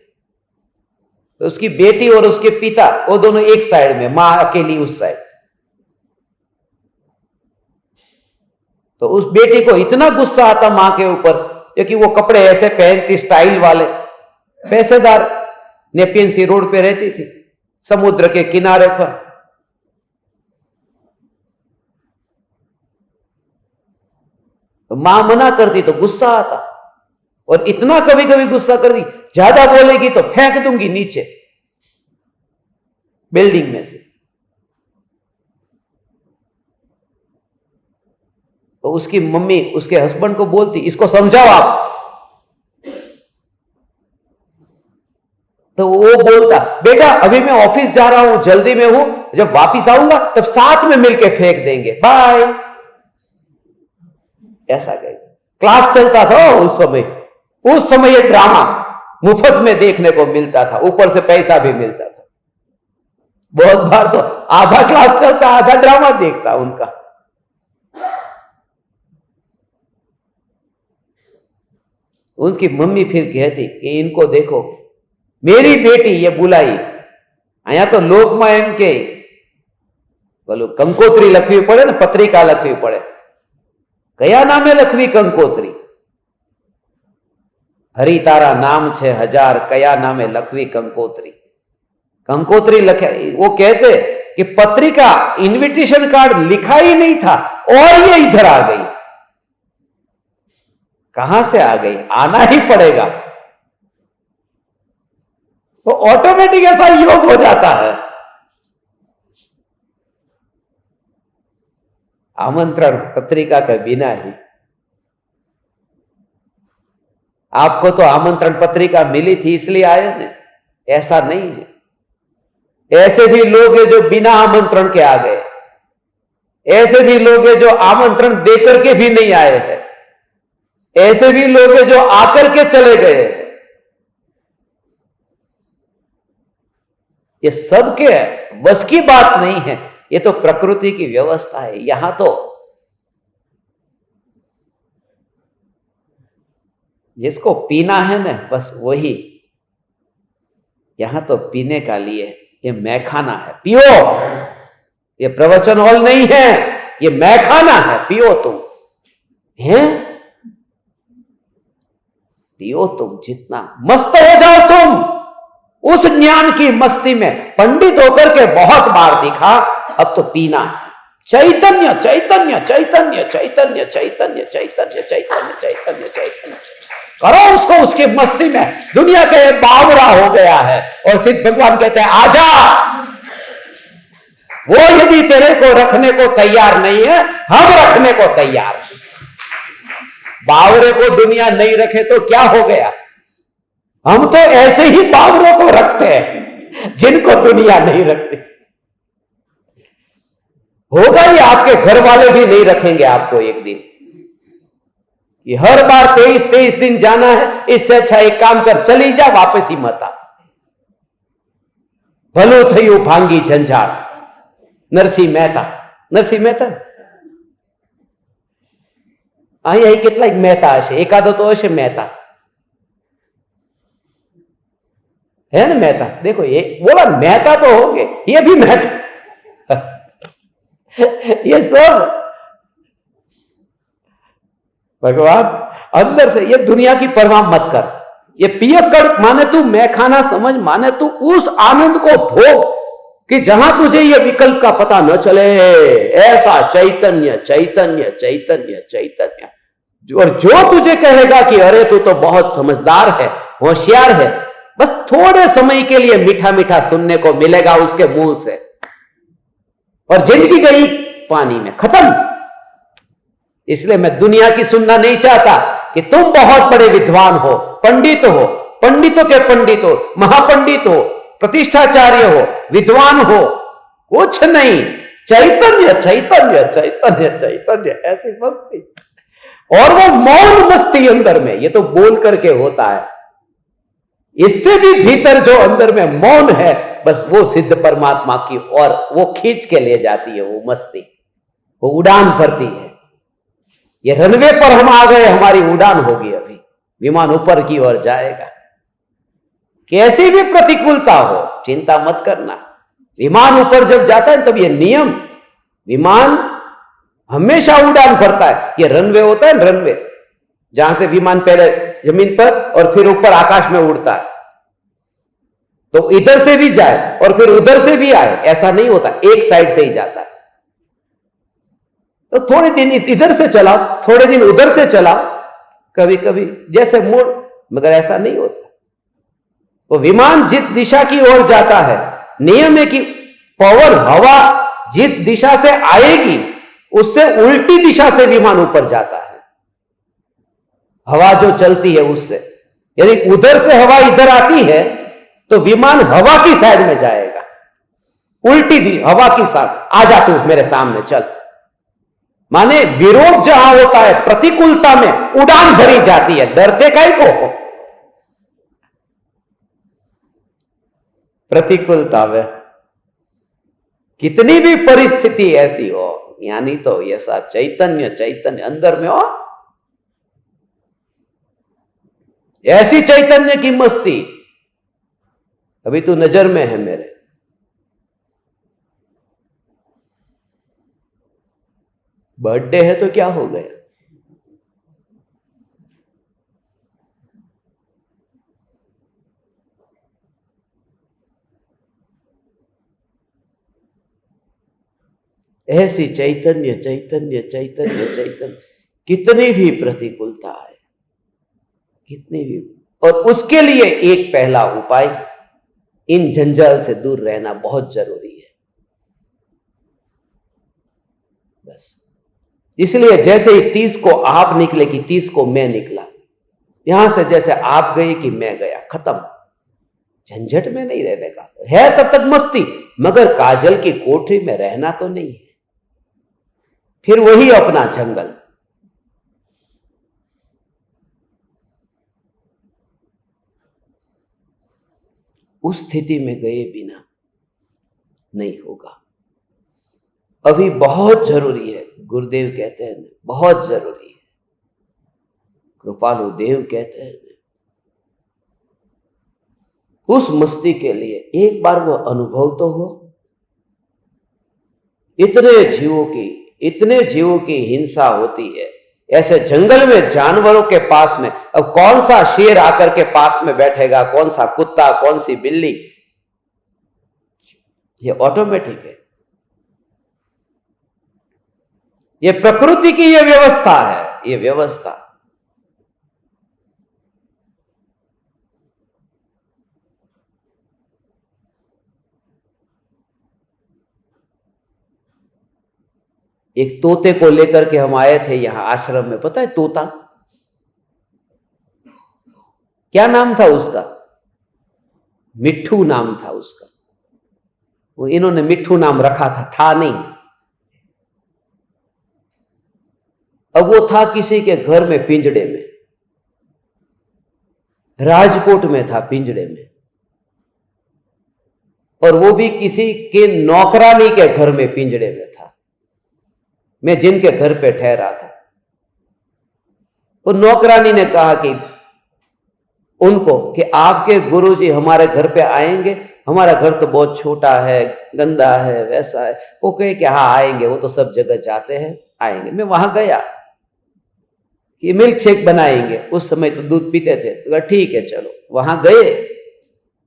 तो उसकी बेटी और उसके पिता वो दोनों एक साइड में, मां अकेली उस साइड। तो उस बेटी को इतना गुस्सा आता मां के ऊपर, क्योंकि वो कपड़े ऐसे पहनती, स्टाइल वाले, पैसेदार, नेपियन सी रोड पे रहती थी, समुद्र के किनारे पर। तो मां मना करती तो गुस्सा आता, और इतना कभी कभी गुस्सा करती, ज्यादा बोलेगी तो फेंक दूंगी नीचे बिल्डिंग में से। तो उसकी मम्मी उसके हस्बैंड को बोलती, इसको समझाओ आप। तो वो बोलता, बेटा अभी मैं ऑफिस जा रहा हूं, जल्दी में हूं, जब वापिस आऊंगा तब साथ में मिलके फेंक देंगे, बाय। ऐसा कहेगा। क्लास चलता था उस समय ये ड्रामा मुफ्त में देखने को मिलता था, ऊपर से पैसा भी मिलता था। बहुत बार तो आधा क्लास चलता, आधा ड्रामा देखता उनका। उनकी मम्मी फिर कहती कि इनको देखो, मेरी बेटी ये बुलाई, आया तो લોકમાં એમ કે બોલો કંકોત્રી લખવી પડે ને, પત્રિકા લખવી પડે, કયા નામે લખવી કંકોત્રી? હરી તારા નામ છે હજાર, કયા નામે લખવી કંકોત્રી? कंकोत्री लखे। वो कहते कि पत्रिका, इनविटेशन कार्ड लिखा ही नहीं था और ये इधर आ गई। कहां से आ गई? आना ही पड़ेगा। तो ऑटोमेटिक ऐसा योग हो जाता है। आमंत्रण पत्रिका के बिना ही। आपको तो आमंत्रण पत्रिका मिली थी इसलिए आए ना, ऐसा नहीं है। ऐसे भी लोग हैं जो बिना आमंत्रण के आ गए, ऐसे भी लोग हैं जो आमंत्रण देकर के भी नहीं आए हैं, ऐसे भी लोग हैं जो आकर के चले गए हैं। ये सबके बस की बात नहीं है, ये तो प्रकृति की व्यवस्था है। यहां तो जिसको पीना है ना, बस वही। यहां तो पीने का लिए, ये मैखाना है, पियो। ये प्रवचन हॉल नहीं है, ये मैखाना है, पियो तुम। हैं? पियो तुम, जितना मस्त हो जाओ तुम उस ज्ञान की मस्ती में। पंडित होकर के बहुत बार दिखा, अब तो पीना है। चैतन्य चैतन्य चैतन्य चैतन्य चैतन्य चैतन्य चैतन्य चैतन्य चैतन्य करो उसको, उसकी मस्ती में दुनिया के बावरा हो गया है। और सिद्ध भगवान कहते हैं आजा, वो यदि तेरे को रखने को तैयार नहीं है, हम रखने को तैयार हैं। बावरे को दुनिया नहीं रखे तो क्या हो गया? हम तो ऐसे ही बावरों को रखते हैं जिनको दुनिया नहीं रखती। होगा ही, आपके घर वाले भी नहीं रखेंगे आपको एक दिन, कि हर बार 23 दिन जाना है, इससे अच्छा एक काम कर, चली जा, वापस ही मत आ। भलो थयु भांगी झंझाड़। नरसिंह મહેતા અહીં કેટલાક મહેતા હશે, એકાદો તો હશે મહેતા, है ना मेहता? देखो ये बोला मेहता तो होंगे, ये भी मेहता ये सब भगवान अंदर से, ये दुनिया की परवाह मत कर, ये पियक्कड़ माने तू मैखाना समझ, माने तू उस आनंद को भोग कि जहां तुझे ये विकल्प का पता न चले। ऐसा चैतन्य चैतन्य चैतन्य चैतन्य। और जो तुझे कहेगा कि अरे तू तो बहुत समझदार है, होशियार है, बस थोड़े समय के लिए मीठा मीठा सुनने को मिलेगा उसके मुंह से, और जिंदगी गई पानी में, खत्म। इसलिए मैं दुनिया की सुनना नहीं चाहता कि तुम बहुत बड़े विद्वान हो, पंडित हो, पंडितों के पंडित हो, महापंडित हो, प्रतिष्ठाचार्य हो, विद्वान हो, कुछ नहीं। चैतन्य चैतन्य चैतन्य चैतन्य, ऐसी मस्ती, और वो मौन मस्ती अंदर में। ये तो बोल करके होता है, इससे भी भीतर जो अंदर में मौन है, बस वो सिद्ध परमात्मा की ओर वो खींच के ले जाती है। वो मस्ती, वो उड़ान भरती है। ये रनवे पर हम आ गए, हमारी उड़ान होगी, अभी विमान ऊपर की ओर जाएगा। कैसी भी प्रतिकूलता हो, चिंता मत करना। विमान ऊपर जब जाता है तब ये नियम, विमान हमेशा उड़ान भरता है। ये रनवे होता है, रनवे, जहां से विमान पहले जमीन पर और फिर ऊपर आकाश में उड़ता है, तो इधर से भी जाए और फिर उधर से भी आए, ऐसा नहीं होता, एक साइड से ही जाता है। तो थोड़े दिन इधर से चलाओ, थोड़े दिन उधर से चलाओ, कभी कभी जैसे मोड़, मगर ऐसा नहीं होता। वो विमान जिस दिशा की ओर जाता है, नियम है कि पवन, हवा जिस दिशा से आएगी उससे उल्टी दिशा से विमान ऊपर जाता है। हवा जो चलती है उससे, यदि उधर से हवा इधर आती है तो विमान हवा की साइड में जाएगा, उल्टी दी हवा की साइड। आ जा तू मेरे सामने चल। माने विरोध जहां होता है, प्रतिकूलता में उड़ान भरी जाती है। डरते काहे को? प्रतिकूलता में कितनी भी परिस्थिति ऐसी हो, यानी तो ये सा चैतन्य चैतन्य अंदर में हो, ऐसी चैतन्य की मस्ती। अभी तू नजर में है मेरे, बर्थडे है तो क्या हो गया? ऐसी चैतन्य चैतन्य चैतन्य चैतन्य, कितनी भी प्रतिकूलता है, कितनी भी, और उसके लिए एक पहला उपाय, इन जंजाल से दूर रहना बहुत जरूरी है। बस इसलिए जैसे ही 30 को आप निकले कि 30 को मैं निकला, यहां से जैसे आप गए कि मैं गया, खत्म। झंझट में नहीं रहने का है, तब तक मस्ती, मगर काजल की कोठरी में रहना तो नहीं है। फिर वही अपना जंगल। उस स्थिति में गए बिना नहीं होगा। अभी बहुत जरूरी है, गुरुदेव कहते हैं बहुत जरूरी है, कृपालु देव कहते हैं, उस मस्ती के लिए एक बार वो अनुभव तो हो। इतने जीवों की हिंसा होती है ऐसे जंगल में, जानवरों के पास में। अब कौन सा शेर आकर के पास में बैठेगा, कौन सा कुत्ता, कौन सी बिल्ली, ये ऑटोमेटिक है। ये प्रकृति की ये व्यवस्था है, ये व्यवस्था। एक तोते को लेकर के हम आए थे यहां आश्रम में, पता है तोता क्या नाम था उसका? मिट्ठू नाम था उसका। वो इन्होंने मिट्ठू नाम रखा था नहीं। अब वो था किसी के घर में पिंजड़े में, राजकोट में था पिंजड़े में, और वो भी किसी के नौकरानी के घर में पिंजड़े में था। मैं जिनके घर पे ठहरा था, वो नौकरानी ने कहा कि उनको कि आपके गुरुजी हमारे घर पे आएंगे, हमारा घर तो बहुत छोटा है, गंदा है, वैसा है। वो कहे कि हाँ आएंगे, वो तो सब जगह जाते हैं, आएंगे। मैं वहां गया कि मिल्क शेक बनाएंगे, उस समय तो दूध पीते थे, तो ठीक है चलो। वहां गए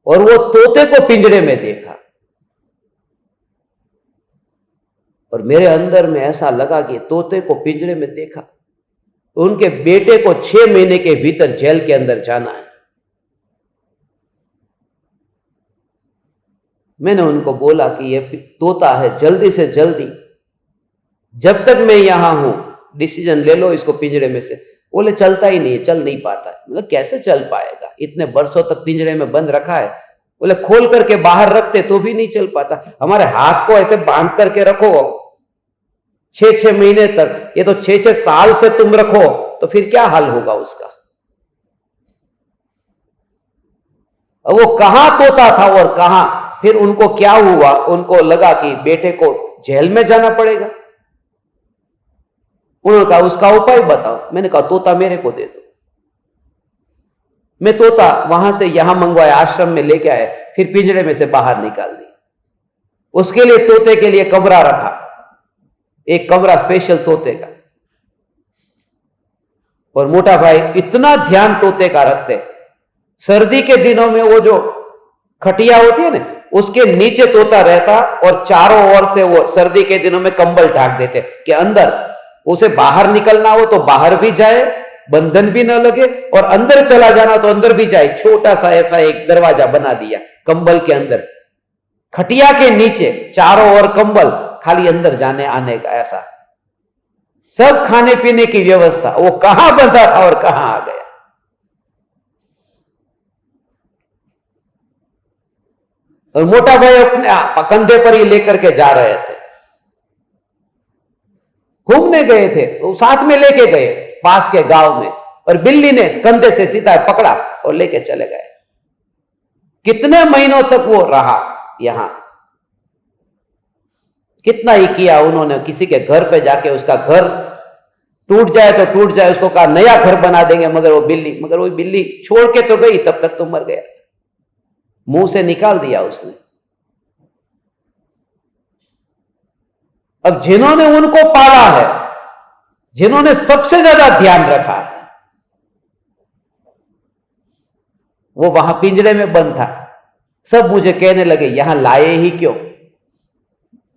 और वो तोते को पिंजड़े में देखा, और मेरे अंदर में ऐसा लगा कि तोते को पिंजड़े में देखा, उनके बेटे को 6 महीने के भीतर जेल के अंदर जाना है। मैंने उनको बोला कि ये तोता है, जल्दी से जल्दी, जब तक मैं यहां हूं डिसीजन ले लो इसको पिंजड़े में से। बोले चलता ही नहीं है, चल नहीं पाता है। मतलब कैसे चल पाएगा, इतने बरसों तक पिंजड़े में बंद रखा है। बोले खोल करके बाहर रखते तो भी नहीं चल पाता। हमारे हाथ को ऐसे बांध करके रखो 6-6 महीने तक, ये तो 6-6 साल से तुम रखो, तो फिर क्या हाल होगा उसका। वो कहां तोता था और कहां, फिर उनको क्या हुआ, उनको लगा कि बेटे को जेल में जाना पड़ेगा। उन्होंने कहा उसका उपाय बताओ। मैंने कहा तोता मेरे को दे दो। मैं तोता वहां से यहां मंगवाया, आश्रम में लेके आए, फिर पिंजड़े में से बाहर निकाल दी। उसके लिए तोते के लिए कमरा रखा, एक कमरा स्पेशल तोते का। और मोटा भाई इतना ध्यान तोते का रखते, सर्दी के दिनों में वो जो खटिया होती है ना, उसके नीचे तोता रहता, और चारों ओर से वो सर्दी के दिनों में कंबल ढाक देते कि अंदर उसे बाहर निकलना हो तो बाहर भी जाए, बंधन भी ना लगे, और अंदर चला जाना तो अंदर भी जाए। छोटा सा ऐसा एक दरवाजा बना दिया कंबल के अंदर, खटिया के नीचे चारों ओर कंबल, खाली अंदर जाने आने का, ऐसा सब खाने पीने की व्यवस्था। वो कहां बंधा था और कहां आ गया। और मोटा भाई अपने कंधे पर ही लेकर के जा रहे थे, घूमने गए थे तो साथ में लेके गए पास के गांव में, और बिल्ली ने कंधे से सीधा पकड़ा और लेके चले गए। कितने महीनों तक वो रहा यहां, कितना ही किया उन्होंने। किसी के घर पे जाके उसका घर टूट जाए तो टूट जाए, उसको कहा नया घर बना देंगे, मगर वो बिल्ली छोड़ के तो गई, तब तक तो मर गया था, मुंह से निकाल दिया उसने। अब जिन्होंने उनको पाला है, जिन्होंने सबसे ज्यादा ध्यान रखा है, वो वहां पिंजरे में बंद था। सब मुझे कहने लगे यहां लाए ही क्यों।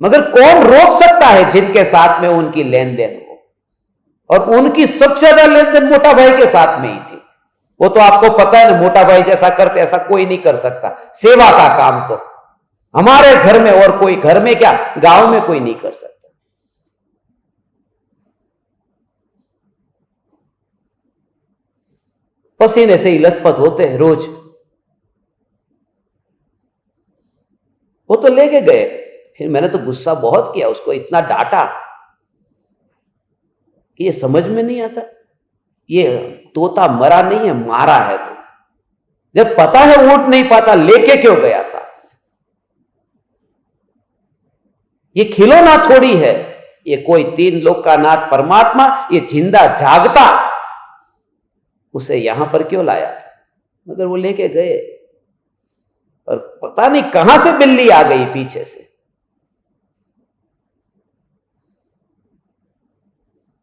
मगर कौन रोक सकता है जिनके साथ में उनकी लेन देन हो, और उनकी सबसे ज्यादा लेन देन मोटा भाई के साथ में ही थी। वो तो आपको पता है ना, मोटा भाई जैसा करते ऐसा कोई नहीं कर सकता। सेवा का काम तो हमारे घर में, और कोई घर में क्या गांव में कोई नहीं कर सकता। पसीने से ही लथपथ होते हैं रोज। वो तो लेके गए, फिर मैंने तो गुस्सा बहुत किया, उसको इतना डांटा कि ये समझ में नहीं आता, ये तोता मरा नहीं है, मारा है। तो जब पता है उठ नहीं पाता, लेके क्यों गया साथ? ये खिलौना थोड़ी है, ये कोई 3 लोक का नाथ परमात्मा, ये जिंदा जागता, उसे यहां पर क्यों लाया था? मगर वो लेके गए, और पता नहीं कहां से बिल्ली आ गई पीछे से।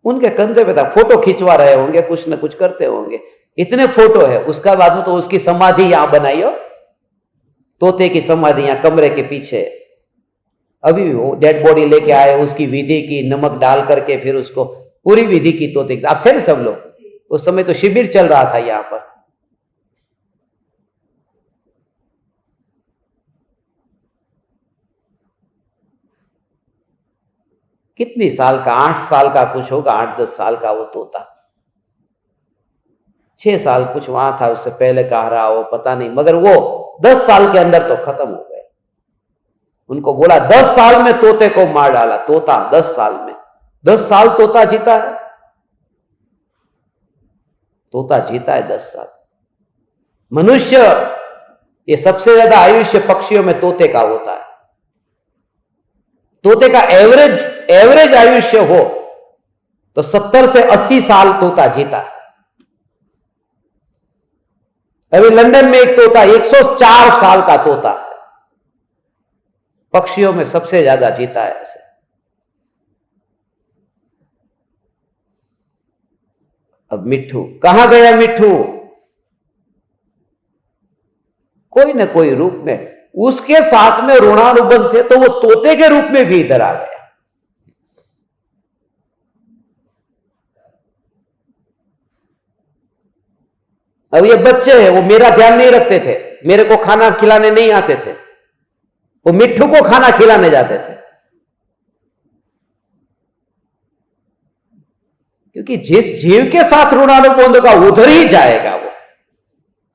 उनके कंधे पे था, फोटो खिंचवा रहे होंगे, कुछ ना कुछ करते होंगे। इतने फोटो है। उसका बाद में तो उसकी समाधि यहां बनाई हो, तोते की समाधि यहां कमरे के पीछे। अभी भी वो डेड बॉडी लेके आए, उसकी विधि की, नमक डाल करके फिर उसको पूरी विधि की तोते की। आप थे ना सब लोग, उस समय तो शिविर चल रहा था यहां पर। कितनी साल का, 8 साल का कुछ होगा, 8-10 साल का वो तोता। 6 साल कुछ वहां था, उससे पहले कहा रहा वो पता नहीं, मगर वो 10 साल के अंदर तो खत्म हो गए। उनको बोला 10 साल में तोते को मार डाला, तोता 10 साल में। 10 साल तोता जीता है, तोता जीता है 10 साल। मनुष्य, ये सबसे ज्यादा आयुष्य पक्षियों में तोते का होता है। तोते का एवरेज आयुष्य हो तो 70 से 80 साल तोता जीता है। अभी लंदन में एक तोता 104 साल का तोता है, पक्षियों में सबसे ज्यादा जीता है ऐसे। अब मिट्ठू कहां गया? मिट्ठू कोई न कोई रूप में, उसके साथ में ऋणानुबंध थे तो वो तोते के रूप में भी इधर आ गया। अब ये बच्चे हैं, वो मेरा ध्यान नहीं रखते थे, मेरे को खाना खिलाने नहीं आते थे, वो मिट्ठू को खाना खिलाने जाते थे। क्योंकि जिस जीव के साथ ऋणानुबंध होगा उधर ही जाएगा वो।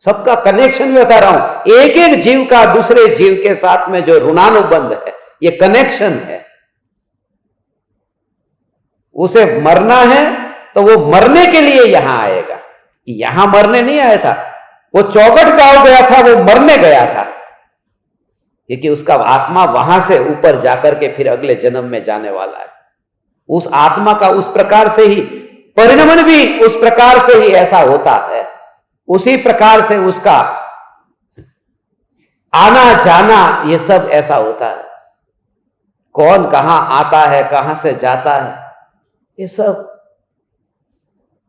सबका कनेक्शन में बता रहा हूं, एक एक जीव का दूसरे जीव के साथ में जो ऋणानुबंध है, ये कनेक्शन है। उसे मरना है तो वो मरने के लिए यहां आएगा, यहां मरने नहीं आया था। वो चौगट गांव गया था, वो मरने गया था, क्योंकि उसका आत्मा वहां से ऊपर जाकर के फिर अगले जन्म में जाने वाला है। उस आत्मा का उस प्रकार से ही परिणमन भी उस प्रकार से ही ऐसा होता है, उसी प्रकार से उसका आना जाना ये सब ऐसा होता है। कौन कहां आता है, कहां से जाता है, ये सब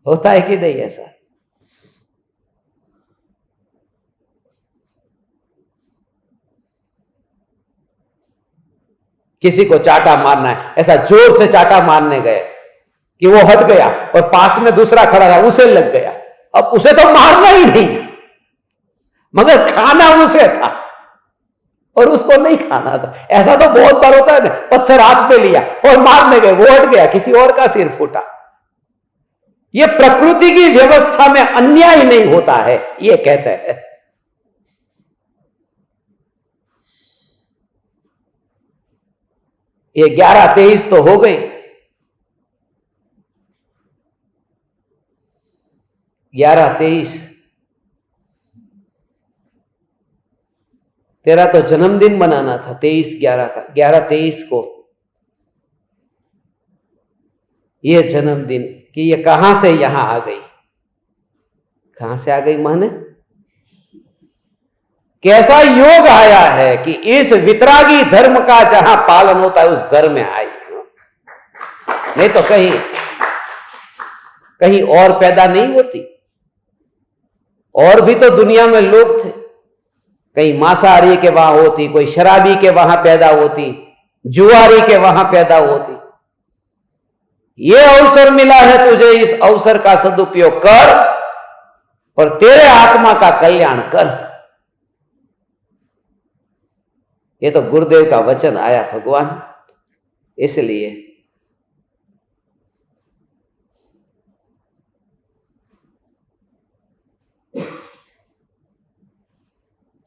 होता है कि नहीं ऐसा? किसी को चाटा मारना है, ऐसा जोर से चाटा मारने गए कि वो हट गया और पास में दूसरा खड़ा था, उसे लग गया। अब उसे तो मारना ही नहीं था, मगर खाना उसे था और उसको नहीं खाना था। ऐसा तो बहुत बार होता है ना, पत्थर हाथ में लिया और मारने गए, वो हट गया, किसी और का सिर फूटा। ये प्रकृति की व्यवस्था में अन्याय नहीं होता है, ये कहते हैं। ये 11-23 तो हो गई, 11-23 तेरा तो जन्मदिन मनाना था 23/11 का, 11-23 को ये जन्मदिन, कि ये कहां से यहां आ गई, कहां से आ गई माने? कैसा योग आया है कि इस वितरागी धर्म का जहां पालन होता है उस घर में आई, नहीं तो कहीं कहीं और पैदा नहीं होती। और भी तो दुनिया में लोग थे, कहीं मांसाहारी के वहां होती, कोई शराबी के वहां पैदा होती, जुआरी के वहां पैदा होती। ये अवसर मिला है तुझे, इस अवसर का सदुपयोग कर और तेरे आत्मा का कल्याण कर। ये तो गुरुदेव का वचन आया भगवान, इसलिए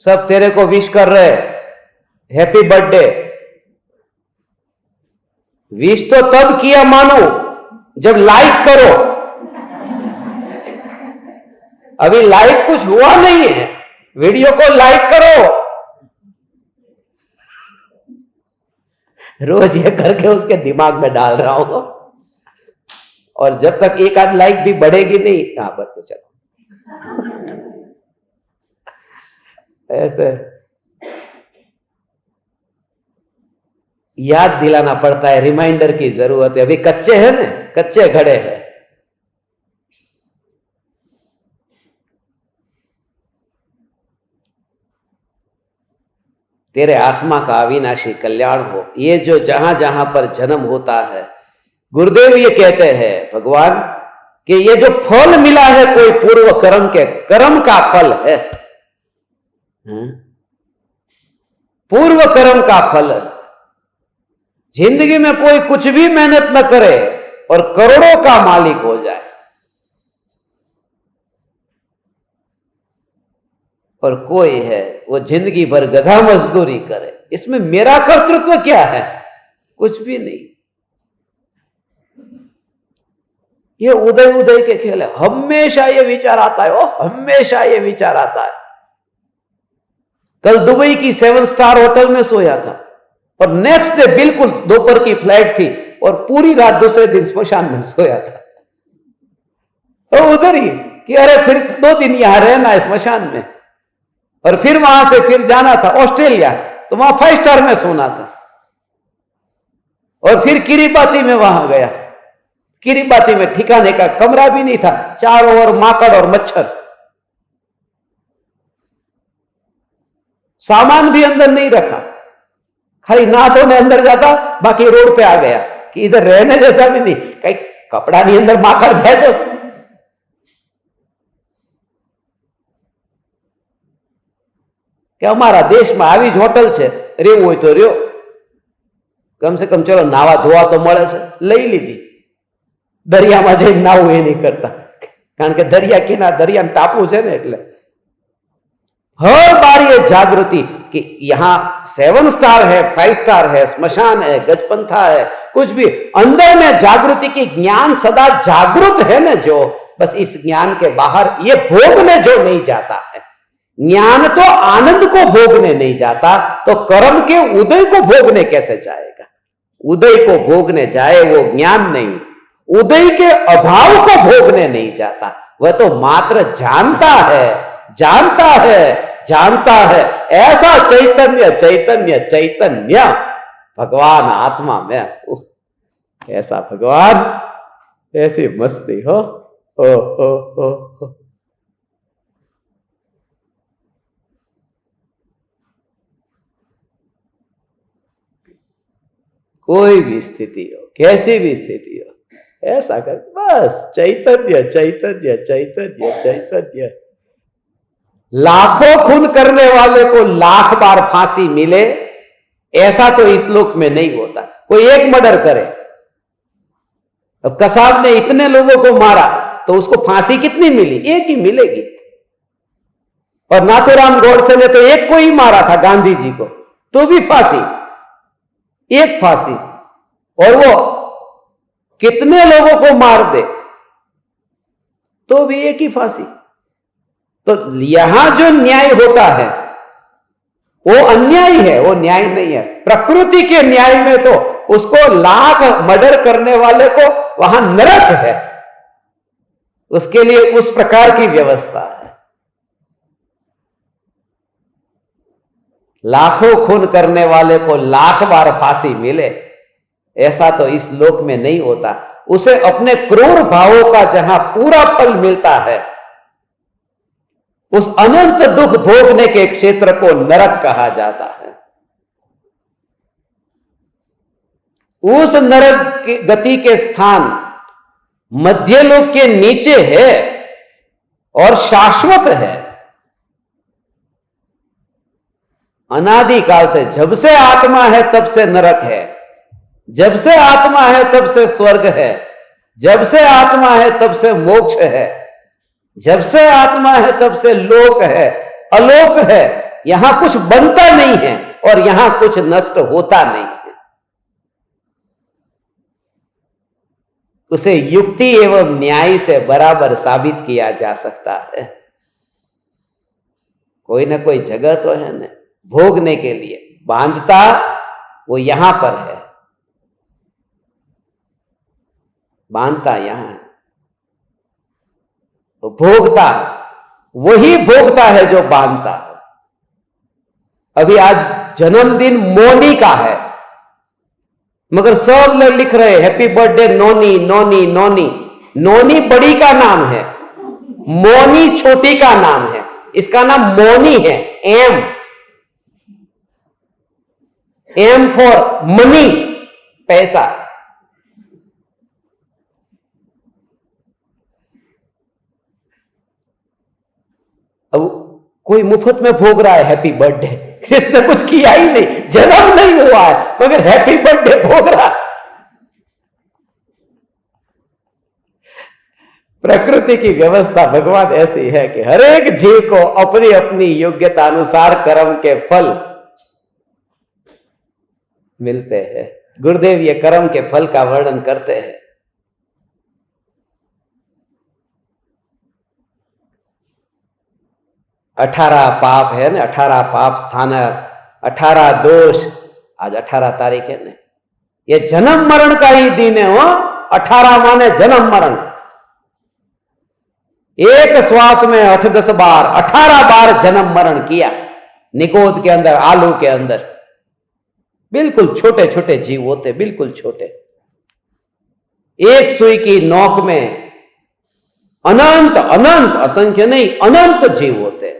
सब तेरे को विश कर रहे, हैप्पी बर्थडे। विश तो तब किया मानो जब लाइक करो, अभी लाइक कुछ हुआ नहीं है, वीडियो को लाइक करो। रोज ये करके उसके दिमाग में डाल रहा हूं, और जब तक एक आध लाइक भी बढ़ेगी नहीं, यहां पर तो चलो ऐसे याद दिलाना पड़ता है, रिमाइंडर की जरूरत है। अभी कच्चे हैं ना, कच्चे घड़े हैं। तेरे आत्मा का अविनाशी कल्याण हो। ये जो जहां जहां पर जन्म होता है, गुरुदेव ये कहते हैं भगवान कि ये जो फल मिला है कोई पूर्व कर्म के, कर्म का फल है, पूर्व कर्म का फल है। जिंदगी में कोई कुछ भी मेहनत न करे और करोड़ों का मालिक हो जाए, और कोई है वो जिंदगी भर गधा मजदूरी करे, इसमें मेरा कर्तृत्व क्या है? कुछ भी नहीं। ये उदय उदय के खेल है। हमेशा ये विचार आता है, हमेशा ये विचार आता है। कल दुबई की 7 स्टार होटल में सोया था और नेक्स्ट डे बिल्कुल दोपहर की फ्लाइट थी और पूरी रात दूसरे दिन स्मशान में सोया था। तो उधर ही कि अरे फिर 2 दिन यहां रहना है स्मशान में, और फिर वहां से फिर जाना था ऑस्ट्रेलिया, तो वहां 5 स्टार में सोना था, और फिर किरीबाती में वहां गया। किरीबाती में ठिकाने का कमरा भी नहीं था, चारों ओर माकड़ और मच्छर, सामान भी अंदर नहीं रखा, खाली नहा धोने अंदर जाता, बाकी रोड पे आ गया कि इधर रहने जैसा भी नहीं, कहीं कपड़ा नहीं अंदर माकड़ जाए तो। कि અમારા દેશમાં આવી જ હોટલ છે, રેવું હોય તો રહ્યો, કમ સે કમ ચલો નાવા ધોવા તો મળે છે, લઈ લીધી। દરિયામાં જઈને નાવું એ નહીં કરતા, કારણ કે દરિયા કિનારે દરિયાનું ટાપુ છે ને, એટલે हर बार ये जागृति कि यहां 7 स्टार है, 5 स्टार है, स्मशान है, गजपंथा है, कुछ भी अंदर में जागृति की ज्ञान सदा जागृत है ना, जो बस इस ज्ञान के बाहर ये भोगने जो नहीं जाता है। ज्ञान तो आनंद को भोगने नहीं जाता, तो कर्म के उदय को भोगने कैसे जाएगा? उदय को भोगने जाए वो ज्ञान नहीं, उदय के अभाव को भोगने नहीं जाता, वह तो मात्र जानता है, जानता है, जानता है। ऐसा चैतन्य चैतन्य चैतन्य भगवान आत्मा में, ऐसा भगवान, ऐसी मस्ती हो। ओ। कोई भी स्थिति हो, कैसी भी स्थिति हो, ऐसा कर, बस चैतन्य चैतन्य चैतन्य चैतन्य। लाखों खून करने वाले को लाख बार फांसी मिले, ऐसा तो इस लोक में नहीं होता। कोई एक मर्डर करे, अब कसाब ने इतने लोगों को मारा तो उसको फांसी कितनी मिली? एक ही मिलेगी। और नाथूराम गोडसे ने तो एक को ही मारा था, गांधी जी को, तो भी फांसी, एक फांसी। और वो कितने लोगों को मार दे तो भी एक ही फांसी। तो यहां जो न्याय होता है वो अन्याय है, वो न्याय नहीं है। प्रकृति के न्याय में तो उसको लाख मर्डर करने वाले को वहां नरक है, उसके लिए उस प्रकार की व्यवस्था है। लाखों खून करने वाले को लाख बार फांसी मिले, ऐसा तो इस लोक में नहीं होता। उसे अपने क्रूर भावों का जहां पूरा फल मिलता है, उस अनंत दुख भोगने के क्षेत्र को नरक कहा जाता है। उस नरक की गति के स्थान मध्यलोक के नीचे है और शाश्वत है। अनादिकाल से, जब से आत्मा है तब से नरक है, जब से आत्मा है तब से स्वर्ग है, जब से आत्मा है तब से मोक्ष है, जब से आत्मा है तब से लोक है, अलोक है। यहां कुछ बनता नहीं है और यहां कुछ नष्ट होता नहीं है। उसे युक्ति एवं न्याय से बराबर साबित किया जा सकता है। कोई ना कोई जगह तो है ना भोगने के लिए। बांधता वो यहां पर है, बांधता यहां है, तो भोगता वही भोगता है जो बांधता है। अभी आज जन्मदिन मोनी का है, मगर सब लोग लिख रहे हैप्पी बर्थडे नोनी नोनी नोनी। नोनी बड़ी का नाम है, मोनी छोटी का नाम है, इसका नाम मोनी है। एम एम फॉर मनी, पैसा। अब कोई मुफ्त में भोग रहा है हैप्पी बर्थडे, जिसने कुछ किया ही नहीं, जन्म नहीं हुआ है, मगर हैप्पी बर्थडे भोग रहा है। प्रकृति की व्यवस्था भगवान ऐसी है कि हर एक जीव को अपनी अपनी योग्यता अनुसार कर्म के फल मिलते हैं। गुरुदेव ये कर्म के फल का वर्णन करते हैं। 18 पाप है ना, 18 पाप स्थानक, 18 दोष। आज 18 तारीख है ना, ये जन्म मरण का ही दिन है। हो 18 माने जन्म मरण। एक श्वास में 8-10 बार, 18 बार जन्म मरण किया निकोद के अंदर, आलू के अंदर। बिल्कुल छोटे छोटे जीव होते, बिल्कुल छोटे। एक सुई की नोक में अनंत अनंत, असंख्य नहीं, अनंत जीव होते।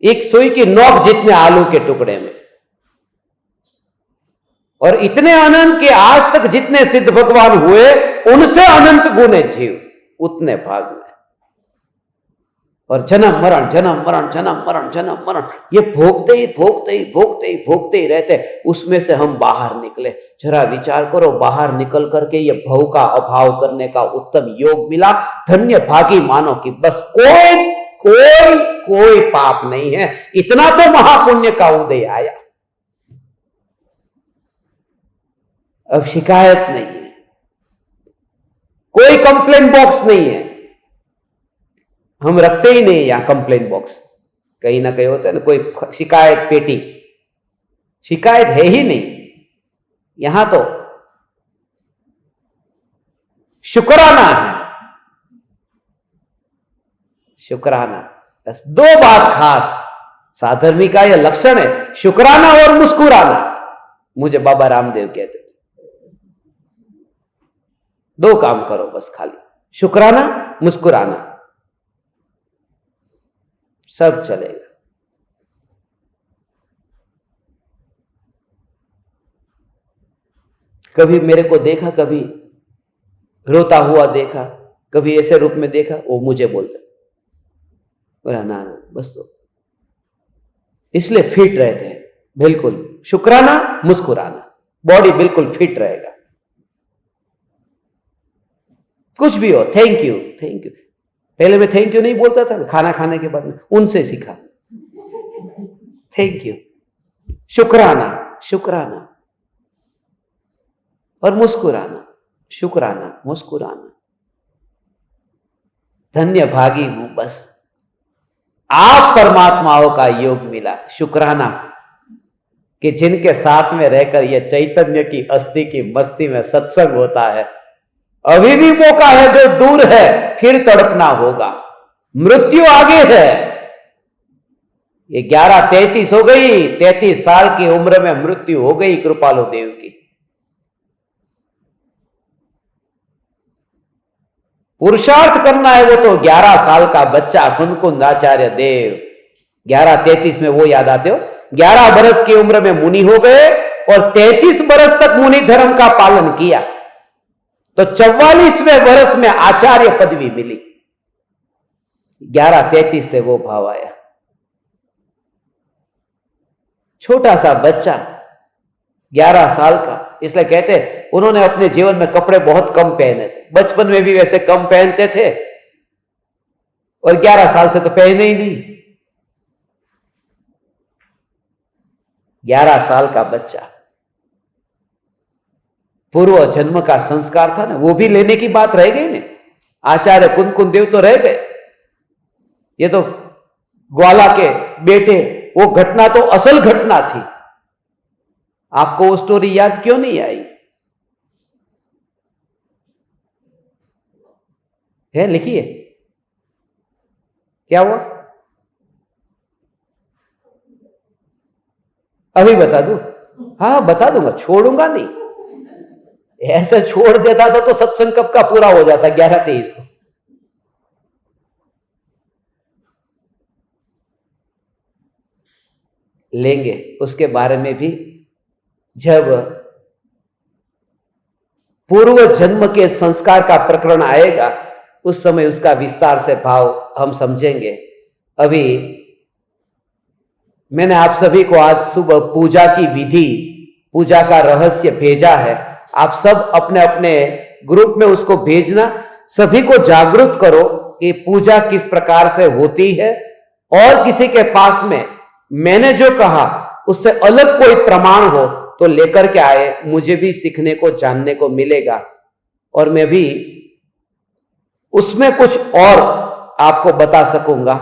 एक सुई की नोक जितने आलू के टुकड़े में, और इतने अनंत के आज तक जितने सिद्ध भगवान हुए उनसे अनंत गुने जीव उतने भाग में। और जन्म मरण, जन्म मरण, जन्म मरण, जन्म मरण, ये भोगते ही भोगते ही भोगते ही भोगते ही रहते। उसमें से हम बाहर निकले। जरा विचार करो, बाहर निकल करके ये भव का अभाव करने का उत्तम योग मिला। धन्य भागी मानो कि बस कोई कोई कोई पाप नहीं है। इतना तो महापुण्य का उदय आया, अब शिकायत नहीं है, कोई कंप्लेन बॉक्स नहीं है। हम रखते ही नहीं यहां कंप्लेन बॉक्स। कहीं ना कहीं होता है ना कोई शिकायत पेटी, शिकायत है ही नहीं यहां। तो शुक्राना है, शुक्राना। बस 2 बात खास साधर्मी का यह लक्षण है, शुक्राना और मुस्कुराना। मुझे बाबा रामदेव कहते थे 2 काम करो बस, खाली शुक्राना, मुस्कुराना, सब चलेगा। कभी मेरे को देखा, कभी रोता हुआ देखा, कभी ऐसे रूप में देखा, वो मुझे बोलते बोला ना ना बस। तो इसलिए फिट रहते हैं बिल्कुल, शुक्राना मुस्कुराना, बॉडी बिल्कुल फिट रहेगा। कुछ भी हो, थैंक यू थैंक यू। पहले मैं थैंक यू नहीं बोलता था, खाना खाने के बाद में उनसे सीखा थैंक यू, शुक्राना, शुक्राना और मुस्कुराना, शुक्राना मुस्कुराना। धन्य भागी हूं बस, आप परमात्माओं का योग मिला। शुक्राना कि जिनके साथ में रहकर यह चैतन्य की अस्थि की मस्ती में सत्संग होता है। अभी भी मौका है, जो दूर है फिर तड़पना होगा, मृत्यु आगे है। ये 11:33 हो गई, 33 साल की उम्र में मृत्यु हो गई कृपालु देव की। पुरुषार्थ करना है वो तो 11 साल का बच्चा कुंदकुंद आचार्य देव, 11:33 में वो याद आते हो। 11 बरस की उम्र में मुनि हो गए और 33 बरस तक मुनि धर्म का पालन किया, तो 44वें वर्ष में आचार्य पदवी मिली। 11:33 से वो भाव आया। छोटा सा बच्चा 11 साल का, इसलिए कहते उन्होंने अपने जीवन में कपड़े बहुत कम पहने थे। बचपन में भी वैसे कम पहनते थे और 11 साल से तो पहने ही नहीं। 11 साल का बच्चा, पूर्व जन्म का संस्कार था ना, वो भी लेने की बात रह गई ना। आचार्य कुंदकुंद देव तो रह गए, ये तो ग्वाला के बेटे, वो घटना तो असल घटना थी। आपको वो स्टोरी याद क्यों नहीं आई है? लिखिए, क्या हुआ? अभी बता दूं? हाँ बता दूंगा, छोड़ूंगा नहीं। ऐसे छोड़ देता था तो सत्संग कब का पूरा हो जाता, 11:23 को। लेंगे उसके बारे में भी जब पूर्व जन्म के संस्कार का प्रकरण आएगा उस समय उसका विस्तार से भाव हम समझेंगे। अभी मैंने आप सभी को आज सुबह पूजा की विधि, पूजा का रहस्य भेजा है। आप सब अपने अपने ग्रुप में उसको भेजना, सभी को जागरूक करो कि पूजा किस प्रकार से होती है। और किसी के पास में मैंने जो कहा उससे अलग कोई प्रमाण हो तो लेकर के आए, मुझे भी सीखने को जानने को मिलेगा और मैं भी उसमें कुछ और आपको बता सकूंगा।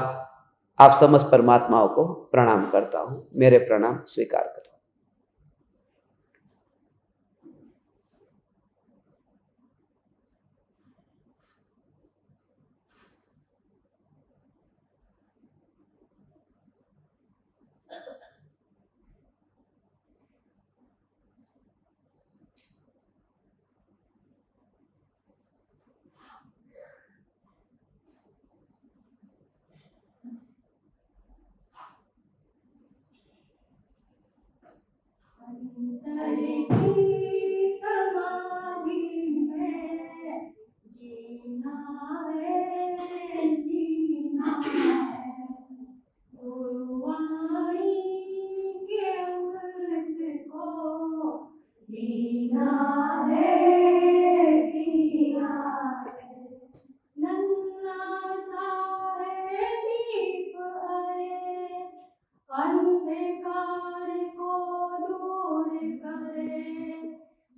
आप समस्त परमात्माओं को प्रणाम करता हूं, मेरे प्रणाम स्वीकार करो। अंतर की समाधि में जीना है, जीना है। गुरुवाणी के अमृत को पीना है, पीना है। नन्हा सा है दीप हरे, अंधकार को दूर करे।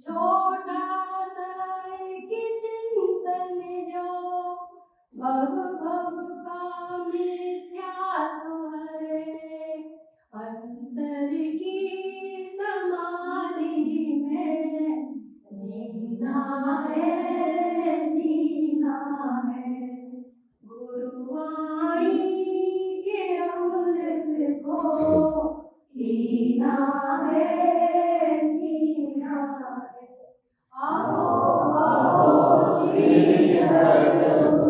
छोटा सा एक चिंतन जो भव भव का मिथ्यात्व हरे। अंतर की समाधि में जीना है, जीना है। गुरुवाणी के अमृत को पीना है, पीना है। आओ आओ श्री सद्गुरु